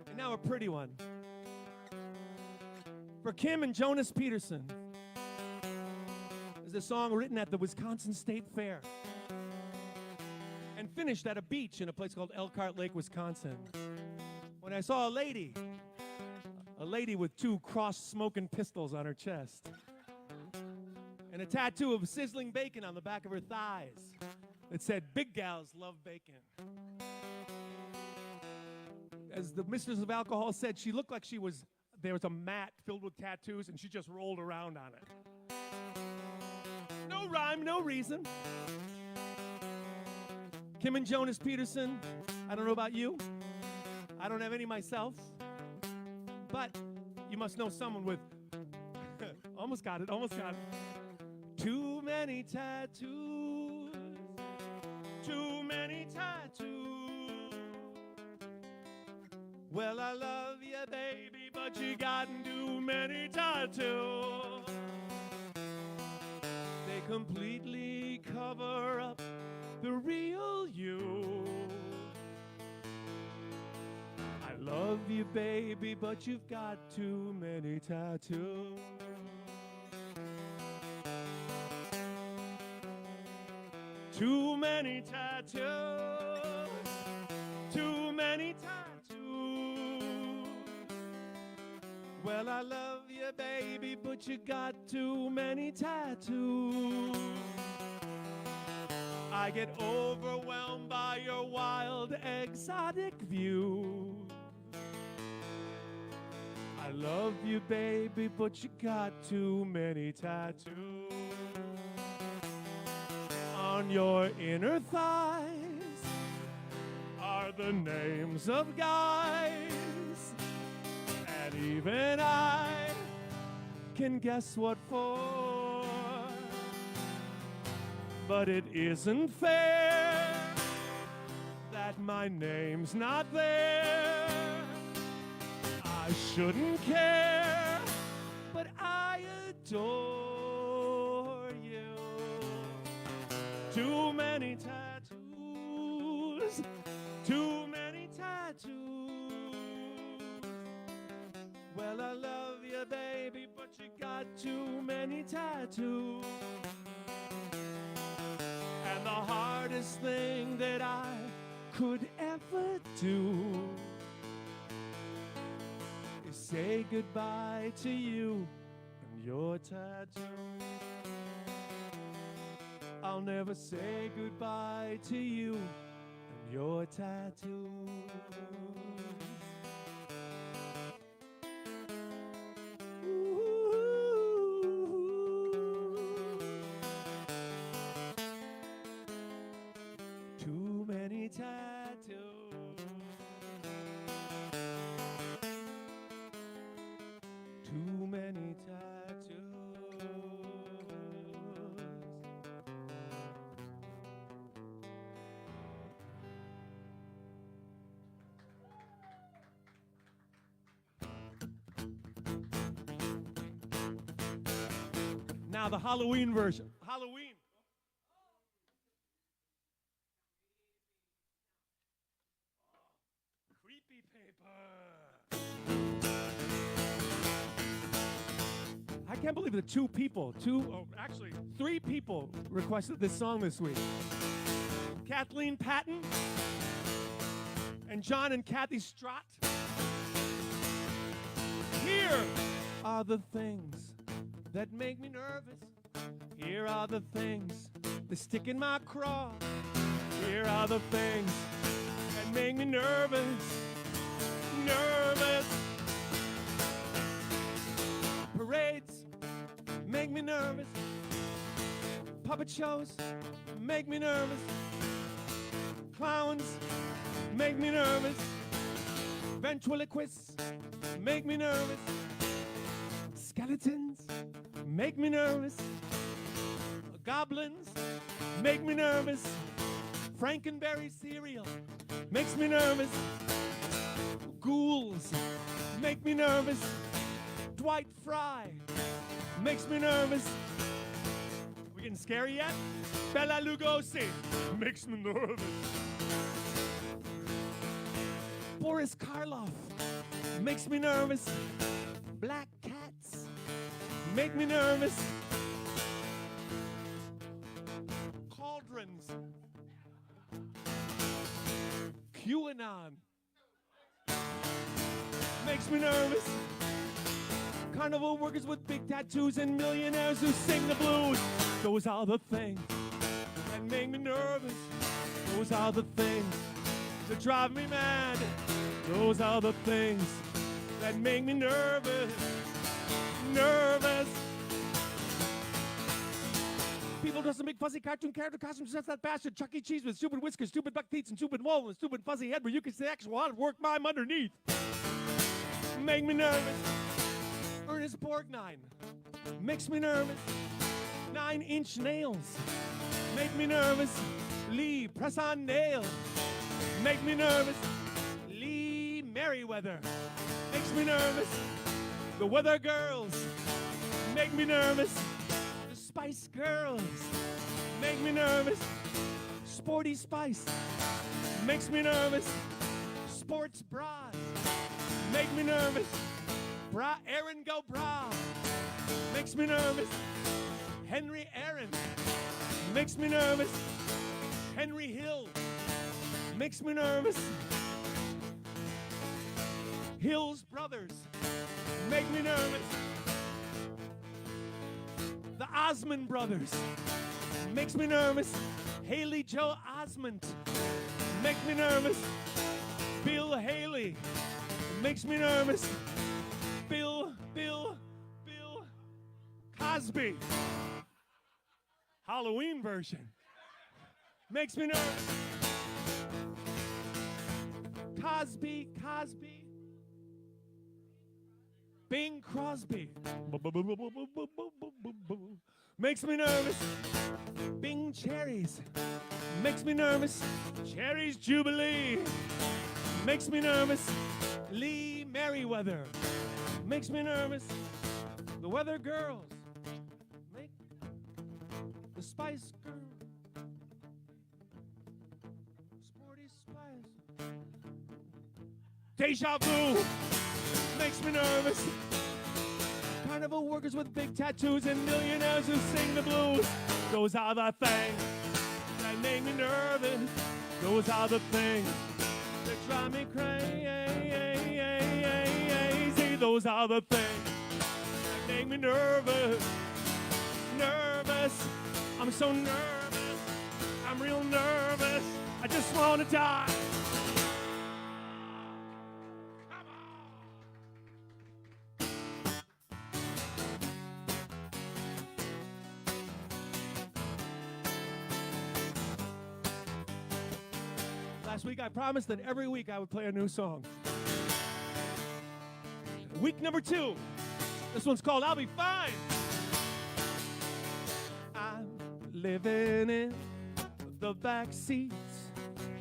And now a pretty one. For Kim and Jonas Peterson. There's a song written at the Wisconsin State Fair and finished at a beach in a place called Elkhart Lake, Wisconsin. When I saw a lady with 2 cross-smoking pistols on her chest and a tattoo of sizzling bacon on the back of her thighs that said, "Big gals love bacon." As the mistress of alcohol said, she looked like there was a mat filled with tattoos and she just rolled around on it. No rhyme, no reason. Kim and Jonas Peterson, I don't know about you. I don't have any myself. But you must know someone with, almost got it. Too many tattoos, too many tattoos. Well, I love you, baby, but you got too many tattoos. They completely cover up the real you. I love you, baby, but you've got too many tattoos. Too many tattoos. Too many tattoos. Well, I love you, baby, but you got too many tattoos. I get overwhelmed by your wild, exotic view. I love you, baby, but you got too many tattoos. On your inner thighs are the names of guys, and even I can guess what for. But it isn't fair that my name's not there. I shouldn't care, but I adore you. Too many tattoos, too many tattoos. Well, I love you, baby, but you got too many tattoos. And the hardest thing that I could ever do is say goodbye to you and your tattoo. I'll never say goodbye to you and your tattoo. Too many tattoos. Too many tattoos. Now the Halloween version. Halloween. Creepy paper. I can't believe that three people requested this song this week. Kathleen Patton and John and Kathy Strott. Here are the things that make me nervous. Here are the things that stick in my craw. Here are the things that make me nervous. Nervous. Parades make me nervous. Puppet shows make me nervous. Clowns make me nervous. Ventriloquists make me nervous. Skeletons make me nervous. Goblins make me nervous. Frankenberry cereal makes me nervous. Ghouls make me nervous. Dwight Fry makes me nervous. We getting scary yet? Bela Lugosi makes me nervous. Boris Karloff makes me nervous. Black cats make me nervous. Cauldrons. QAnon makes me nervous. Carnival workers with big tattoos and millionaires who sing the blues. Those are the things that make me nervous. Those are the things that drive me mad. Those are the things that make me nervous. Nervous. People dressed in big fuzzy cartoon character costumes, just that bastard Chuck E. Cheese with stupid whiskers, stupid buck teeth, and stupid wall, and stupid fuzzy head where you can see actual hard work mime underneath. Make me nervous. Ernest Borgnine makes me nervous. 9-inch nails make me nervous. Lee press-on nail make me nervous. Lee Merriweather makes me nervous. The Weather Girls make me nervous. The Spice Girls make me nervous. Sporty Spice makes me nervous. Sports bras make me nervous. Bra Aaron go bra makes me nervous. Henry Aaron makes me nervous. Henry Hill makes me nervous. Hill's Brothers make me nervous. The Osmond Brothers makes me nervous. Haley Joe Osment makes me nervous. Bill Haley makes me nervous. Bill Cosby. Halloween version makes me nervous. Cosby. Bing Crosby makes me nervous. Bing Cherries makes me nervous. Cherries Jubilee makes me nervous. Lee Merriweather makes me nervous. The Weather Girls make the Spice Girls. Sporty Spice. Deja Vu makes me nervous. Carnival workers with big tattoos and millionaires who sing the blues. Those are the things that make me nervous. Those are the things that drive me crazy. Those are the things that make me nervous. Nervous. I'm so nervous. I'm real nervous. I just want to die. Last week I promised that every week I would play a new song. Week number 2. This one's called I'll Be Fine. I'm living in the back seat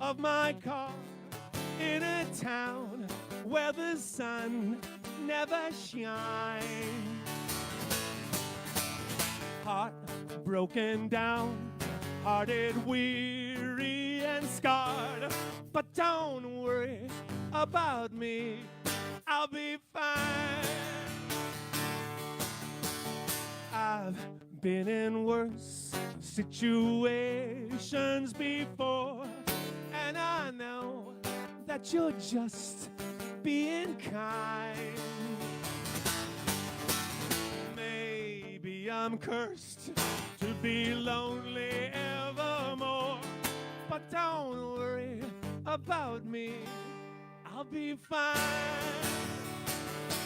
of my car in a town where the sun never shines. heart broken down, hearted, weary, and scarred. But don't worry about me, I'll be fine. I've been in worse situations before, and I know that you're just being kind. Maybe I'm cursed to be lonely evermore, but don't worry about me, I'll be fine.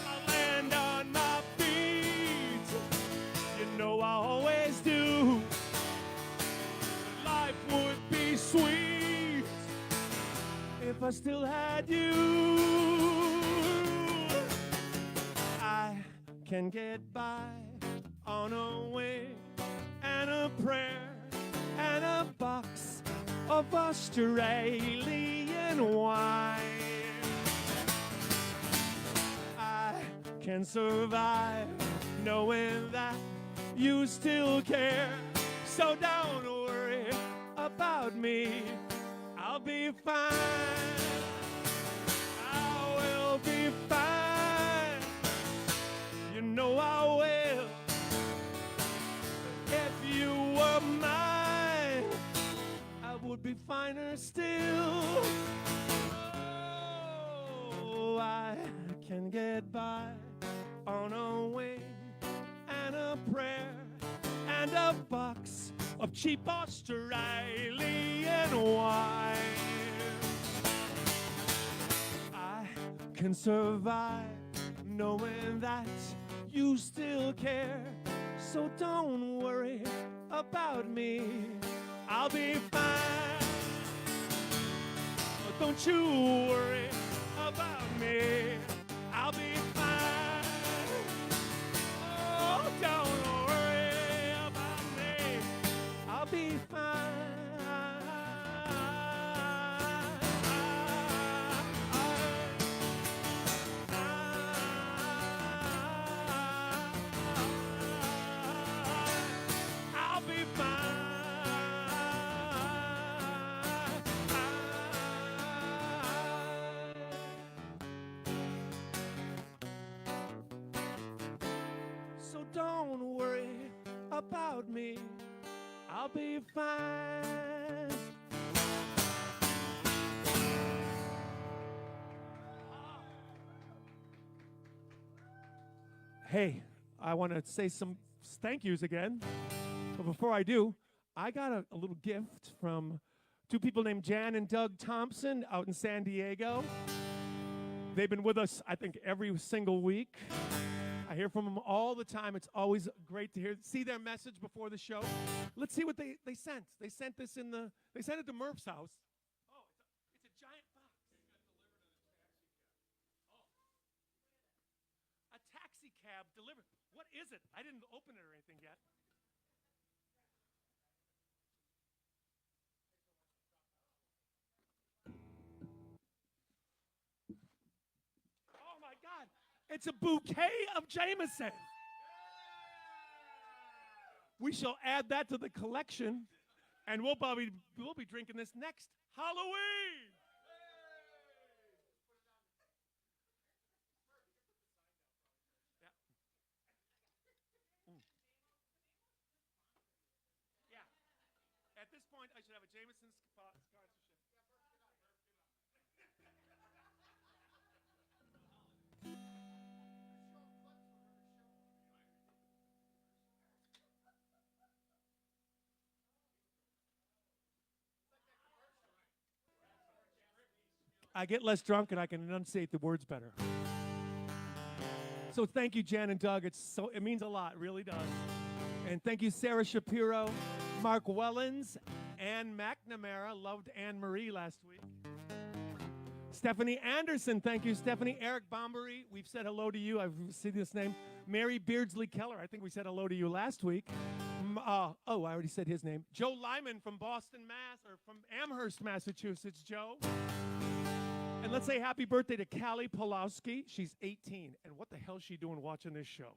I'll land on my feet, you know I always do. Life would be sweet if I still had you. I can get by on a wing and a prayer and a box of Australian wine. I can survive knowing that you still care, so don't worry about me, I'll be fine. I will be fine, you know I will. If you were mine, I would be finer still. Oh, I can get by on a wing and a prayer and a box of cheap Australian wine. I can survive knowing that you still care, so don't worry about me, I'll be fine. Don't you worry about me, I'll be fine. Oh, don't worry about me, I'll be fine. I'll be fine. So don't worry about me, I'll be fine. Hey, I want to say some thank yous again. But before I do, I got a little gift from two people named Jan and Doug Thompson out in San Diego. They've been with us, I think, every single week. I hear from them all the time. It's always great to see their message before the show. Let's see what they sent. They sent this they sent it to Murph's house. Oh, it's a giant box. A taxi cab delivered. What is it? I didn't open it or anything yet. Oh my God. It's a bouquet of Jameson. We shall add that to the collection, and we'll be drinking this next Halloween. Yeah. Yeah. At this point, I should have a Jameson sponsorship. I get less drunk and I can enunciate the words better. So thank you, Jan and Doug. It means a lot, it really does. And thank you, Sarah Shapiro, Mark Wellens, Ann McNamara. Loved Anne Marie last week. Stephanie Anderson, thank you, Stephanie. Eric Bombery, we've said hello to you. I've seen this name. Mary Beardsley Keller, I think we said hello to you last week. I already said his name. Joe Lyman from Boston, Mass, or from Amherst, Massachusetts. Joe. And let's say happy birthday to Callie Pulowski. She's 18. And what the hell is she doing watching this show?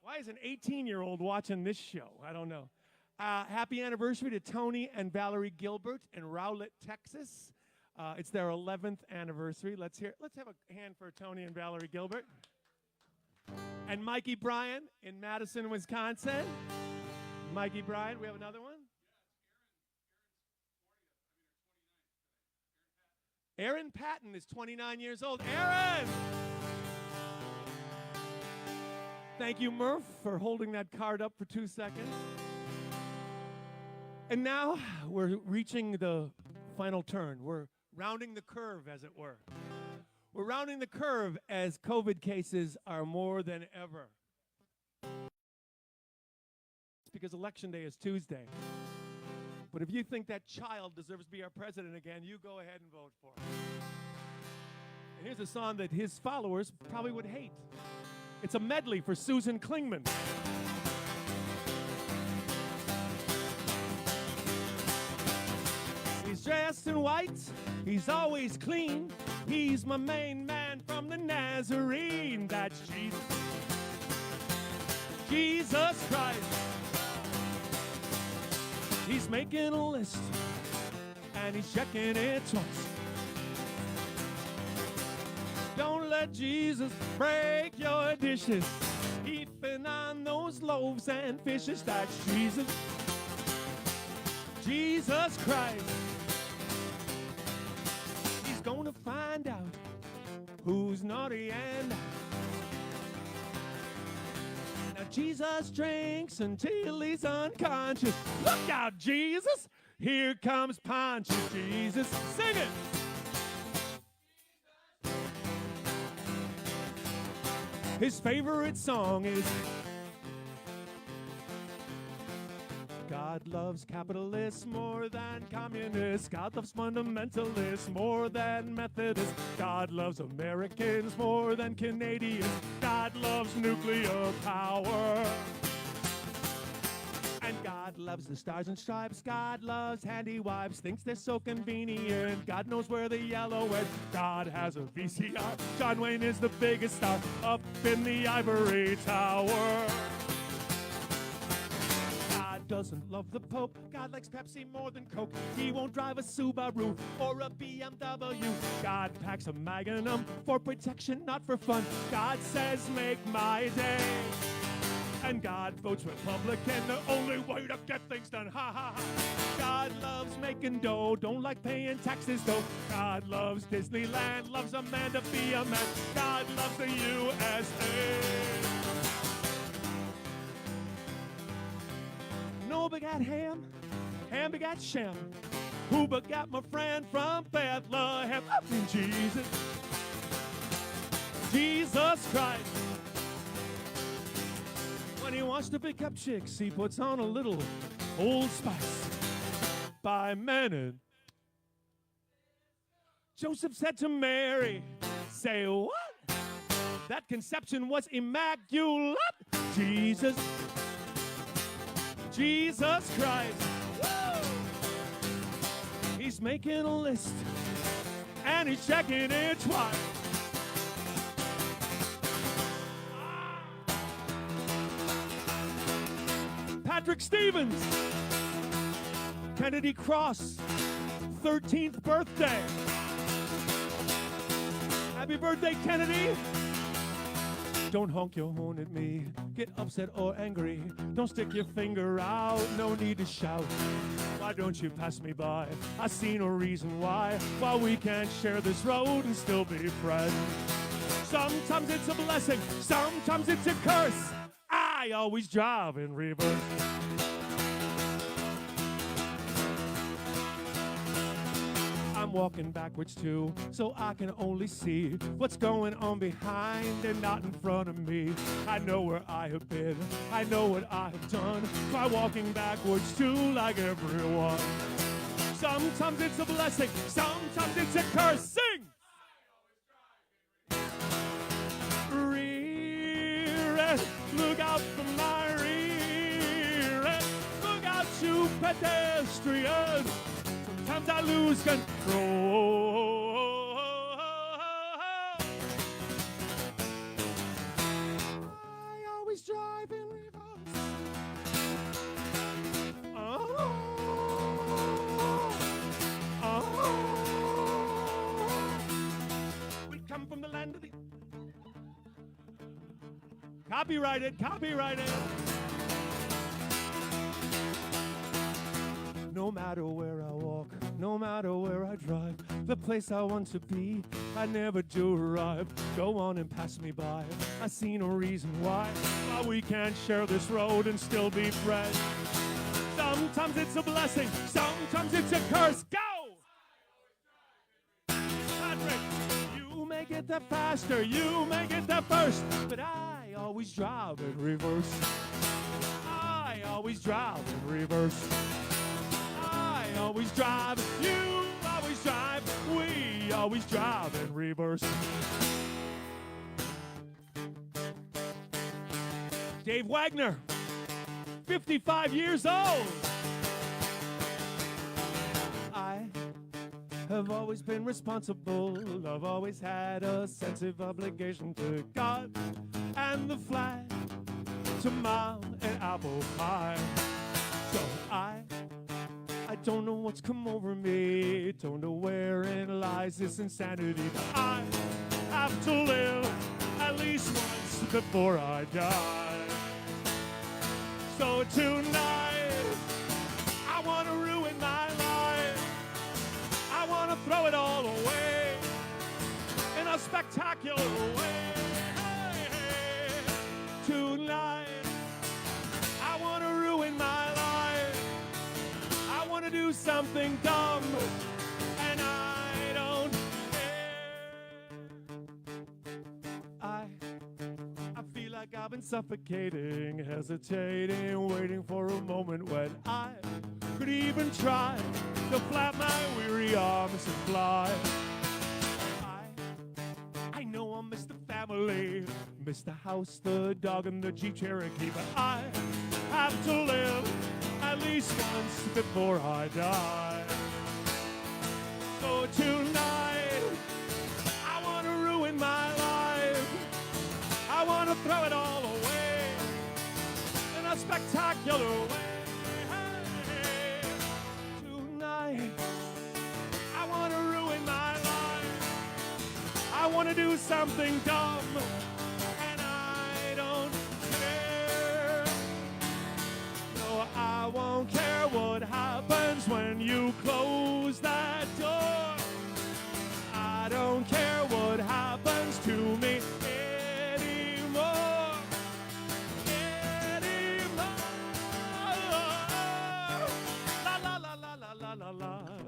Why is an 18-year-old watching this show? I don't know. Happy anniversary to Tony and Valerie Gilbert in Rowlett, Texas. It's their 11th anniversary. Let's have a hand for Tony and Valerie Gilbert. And Mikey Bryan in Madison, Wisconsin. Mikey Bryan, we have another one? Aaron Patton is 29 years old. Aaron! Thank you, Murph, for holding that card up for 2 seconds. And now we're reaching the final turn. We're rounding the curve, as it were. We're rounding the curve as COVID cases are more than ever. It's because Election Day is Tuesday. But if you think that child deserves to be our president again, you go ahead and vote for him. And here's a song that his followers probably would hate. It's a medley for Susan Klingman. He's dressed in white, he's always clean. He's my main man from the Nazarene. That's Jesus. Jesus Christ. He's making a list and he's checking it twice. Don't let Jesus break your dishes. Keeping on those loaves and fishes. That's Jesus. Jesus Christ. He's gonna find out who's naughty and nice. Now Jesus drinks until he's unconscious. Look out, Jesus! Here comes Pontius Jesus. Sing it! His favorite song is God loves capitalists more than communists. God loves fundamentalists more than Methodists. God loves Americans more than Canadians. God loves nuclear power. And God loves the stars and stripes. God loves handy wives. Thinks they're so convenient. God knows where the yellow is. God has a VCR. John Wayne is the biggest star up in the ivory tower. God doesn't love the Pope. God likes Pepsi more than Coke. He won't drive a Subaru or a BMW. God packs a Magnum for protection, not for fun. God says, make my day. And God votes Republican, the only way to get things done. Ha ha ha. God loves making dough, don't like paying taxes though. God loves Disneyland, loves a man to be a man. God loves the USA. Noah begat Ham, Ham begat Shem, who begat my friend from Bethlehem. Jesus, Jesus Christ. When he wants to pick up chicks, he puts on a little Old Spice by Menon. Joseph said to Mary, say what? That conception was immaculate. Jesus, Jesus Christ. Woo! He's making a list and he's checking it twice. Patrick Stevens, Kennedy Cross, 13th birthday. Happy birthday, Kennedy. Don't honk your horn at me, get upset or angry. Don't stick your finger out, no need to shout. Why don't you pass me by? I see no reason why we can't share this road and still be friends. Sometimes it's a blessing, sometimes it's a curse. I always drive in reverse. I'm walking backwards too, so I can only see what's going on behind and not in front of me. I know where I have been, I know what I have done. Try walking backwards too, like everyone. Sometimes it's a blessing, sometimes it's a curse. Sing! Look out for my rear end. Look out, you pedestrians. Sometimes I lose control. I always drive Wonderland of the... Copyrighted. No matter where I walk, no matter where I drive, the place I want to be, I never do arrive. Go on and pass me by, I see no reason why we can't share this road and still be friends. Sometimes it's a blessing, sometimes it's a curse. Go! Patrick, you may get there faster, you may get there first, but I always drive in reverse. I always drive in reverse. I always drive, you always drive, we always drive in reverse. Dave Wagner, 55 years old. I have always been responsible. I've always had a sense of obligation to God and the flag, to mom and apple pie. So I don't know what's come over me, don't know wherein lies this insanity, but I have to live at least once before I die. So tonight, I want to ruin my life. I want to throw it all away in a spectacular way. Tonight, I want to ruin my life. I want to do something dumb, and I don't care. I feel like I've been suffocating, hesitating, waiting for a moment when I could even try to flap my weary arms and fly. I know I miss the family, miss the house, the dog, and the Jeep Cherokee, but I have to live at least once before I die. So tonight, I want to ruin my life. I want to throw it all away in a spectacular way. Tonight, I want to ruin my life. I want to do something dumb, and I don't care. No, I won't care what happens when you close that door. I don't care what happens to me anymore.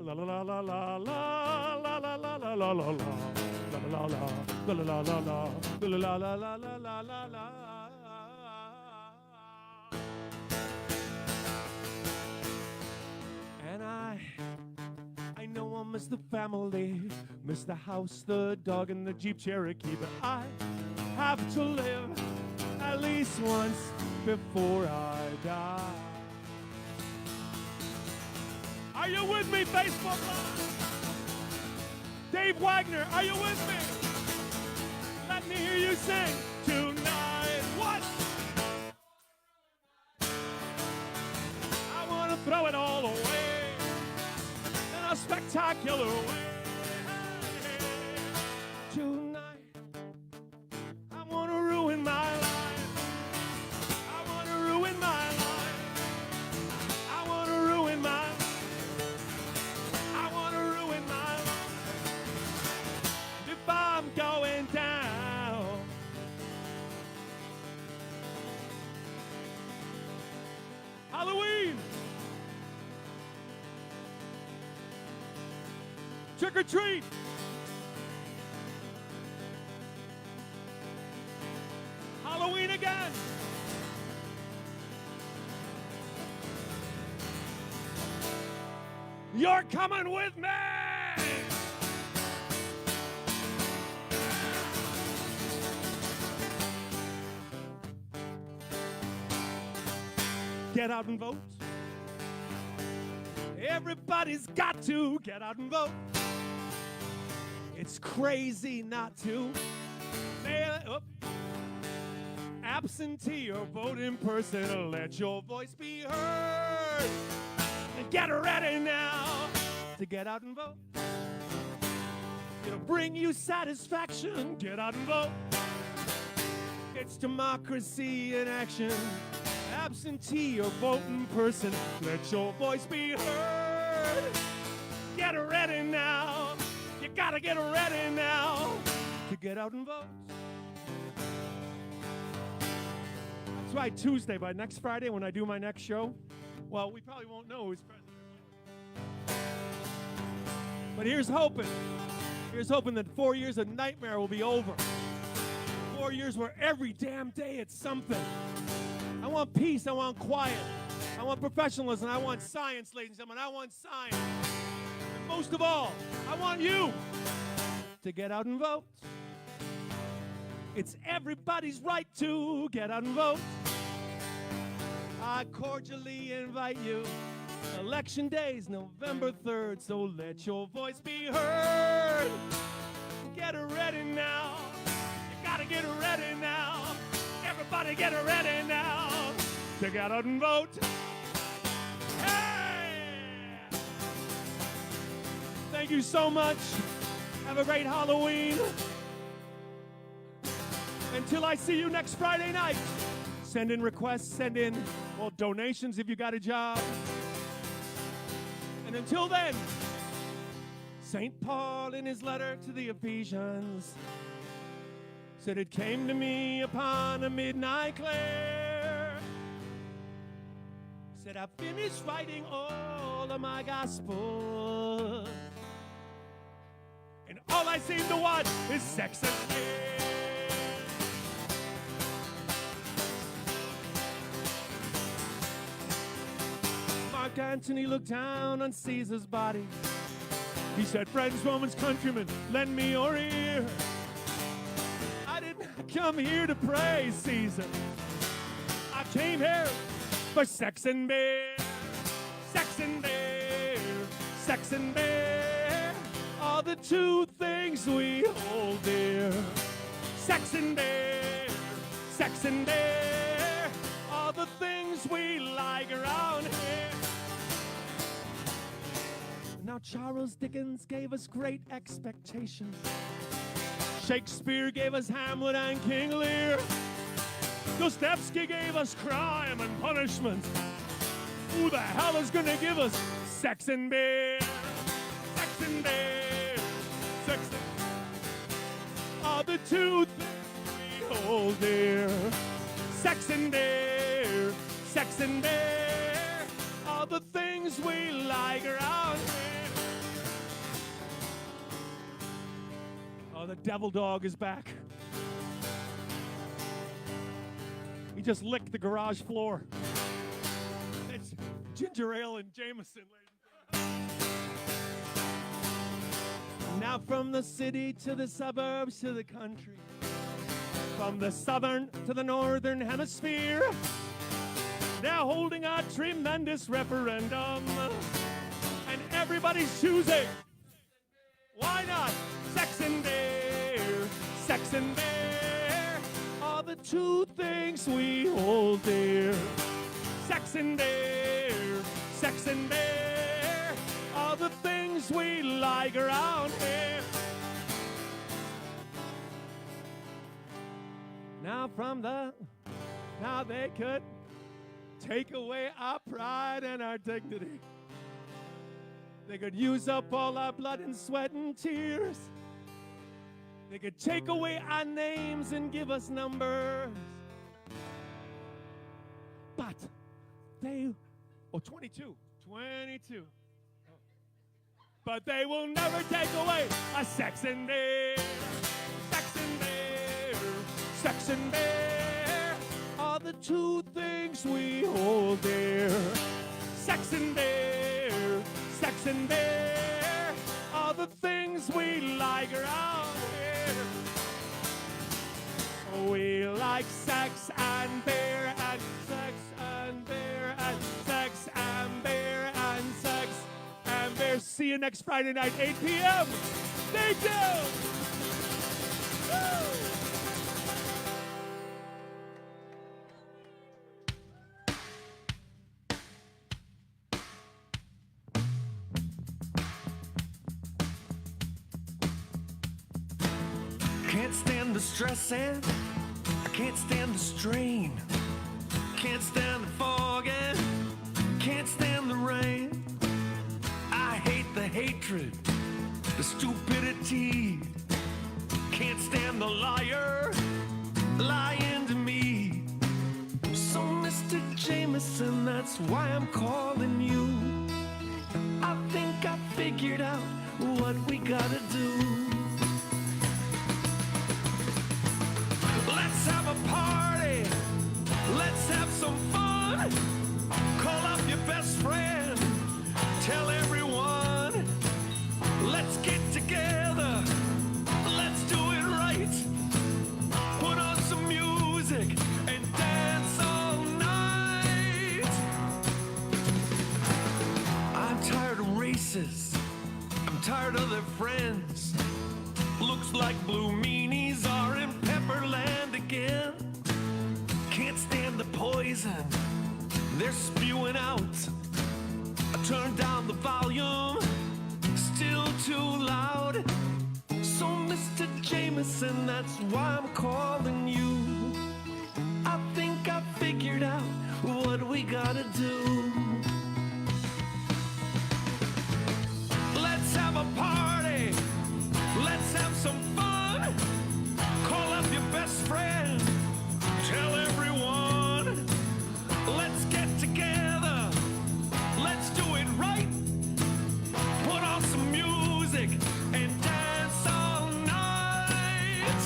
La la la la la la la la la la la la la la la la la la la la. La la la la la la la la la la la. And I know I miss the family, miss the house, the dog, and the Jeep Cherokee, but I have to live at least once before I die. Are you with me, Facebook Live? Dave Wagner, are you with me? Let me hear you sing tonight. What? I want to throw it all away in a spectacular way. Tonight, I want to ruin my life. I want to ruin my life. I want to ruin my life. I'm going down. Halloween. Trick or treat. Halloween again. You're coming with me. Get out and vote. Everybody's got to get out and vote. It's crazy not to. Absentee or vote in person, let your voice be heard. And get ready now to get out and vote. It'll bring you satisfaction. Get out and vote. It's democracy in action. Absentee or voting person, let your voice be heard. Get ready now. You gotta get ready now to get out and vote. That's right, Tuesday, by next Friday when I do my next show, well, we probably won't know who's president. But here's hoping. Here's hoping that 4 years of nightmare will be over. 4 years where every damn day it's something. I want peace, I want quiet. I want professionalism, I want science, ladies and gentlemen. I want science. And most of all, I want you to get out and vote. It's everybody's right to get out and vote. I cordially invite you. Election day is November 3rd, so let your voice be heard. Get ready now. You gotta get ready now. Everybody get ready now to get out and vote. Hey! Thank you so much. Have a great Halloween. Until I see you next Friday night, send in requests, send in, well, donations if you got a job. And until then, St. Paul in his letter to the Ephesians said, it came to me upon a midnight clear. Said, I finished writing all of my gospel, and all I seem to want is sex and fear. Mark Antony looked down on Caesar's body. He said, friends, Romans, countrymen, lend me your ear. I didn't come here to praise Caesar. I came here for sex and beer. Sex and beer. Sex and beer are the two things we hold dear. Sex and beer. Sex and beer are the things we like around here. Now Charles Dickens gave us great expectations. Shakespeare gave us Hamlet and King Lear. Dostoevsky gave us crime and punishment. Who the hell is gonna give us sex and beer? Sex and beer. Sex and beer are the two things we hold dear. Sex and beer. Sex and beer are the things we like around here. Oh, the devil dog is back. He just licked the garage floor. It's ginger ale and Jameson, ladies and gentlemen. Now from the city to the suburbs to the country, from the southern to the northern hemisphere, they're holding a tremendous referendum, and everybody's choosing. Why not? Sex and beer, sex and beer are the two things we hold dear. Sex and beer, sex and beer are the things we like around here. Now they could take away our pride and our dignity. They could use up all our blood and sweat and tears. They could take away our names and give us numbers. But they, 22. But they will never take away our sex and beer. Sex and beer. Sex and beer are the two things we hold dear. Sex and beer. Sex and beer are the things we like around here. We like sex and beer and sex and beer and sex and beer and sex and beer. See you next Friday night, 8 p.m. Stay tuned. Woo! stress and I can't stand the strain. Can't stand the fog and can't stand the rain. I hate the hatred, the stupidity. Can't stand the liar lying to me. So Mr. Jameson, that's why I'm calling you. I think I figured out what we gotta do. Let's have a party. Let's have some fun. Call up your best friend. Tell everyone. Let's get together. Let's do it right. Put on some music and dance all night. I'm tired of races. I'm tired of their friends. Looks like blue meanies are in Pepperland again. Can't stand the poison they're spewing out. I turned down the volume, still too loud. So Mr. Jameson, that's why I'm calling you. I think I figured out what we gotta do. Let's have a party. Let's have some fun. Call up your best friend. Tell everyone. Let's get together. Let's do it right. Put on some music and dance all night.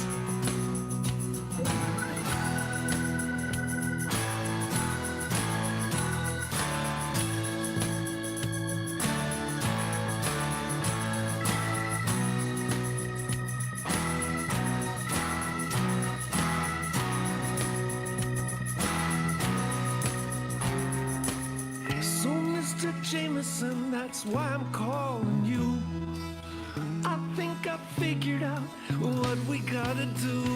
So Mr. Jameson, that's why I'm calling you. I think I figured out what we gotta do.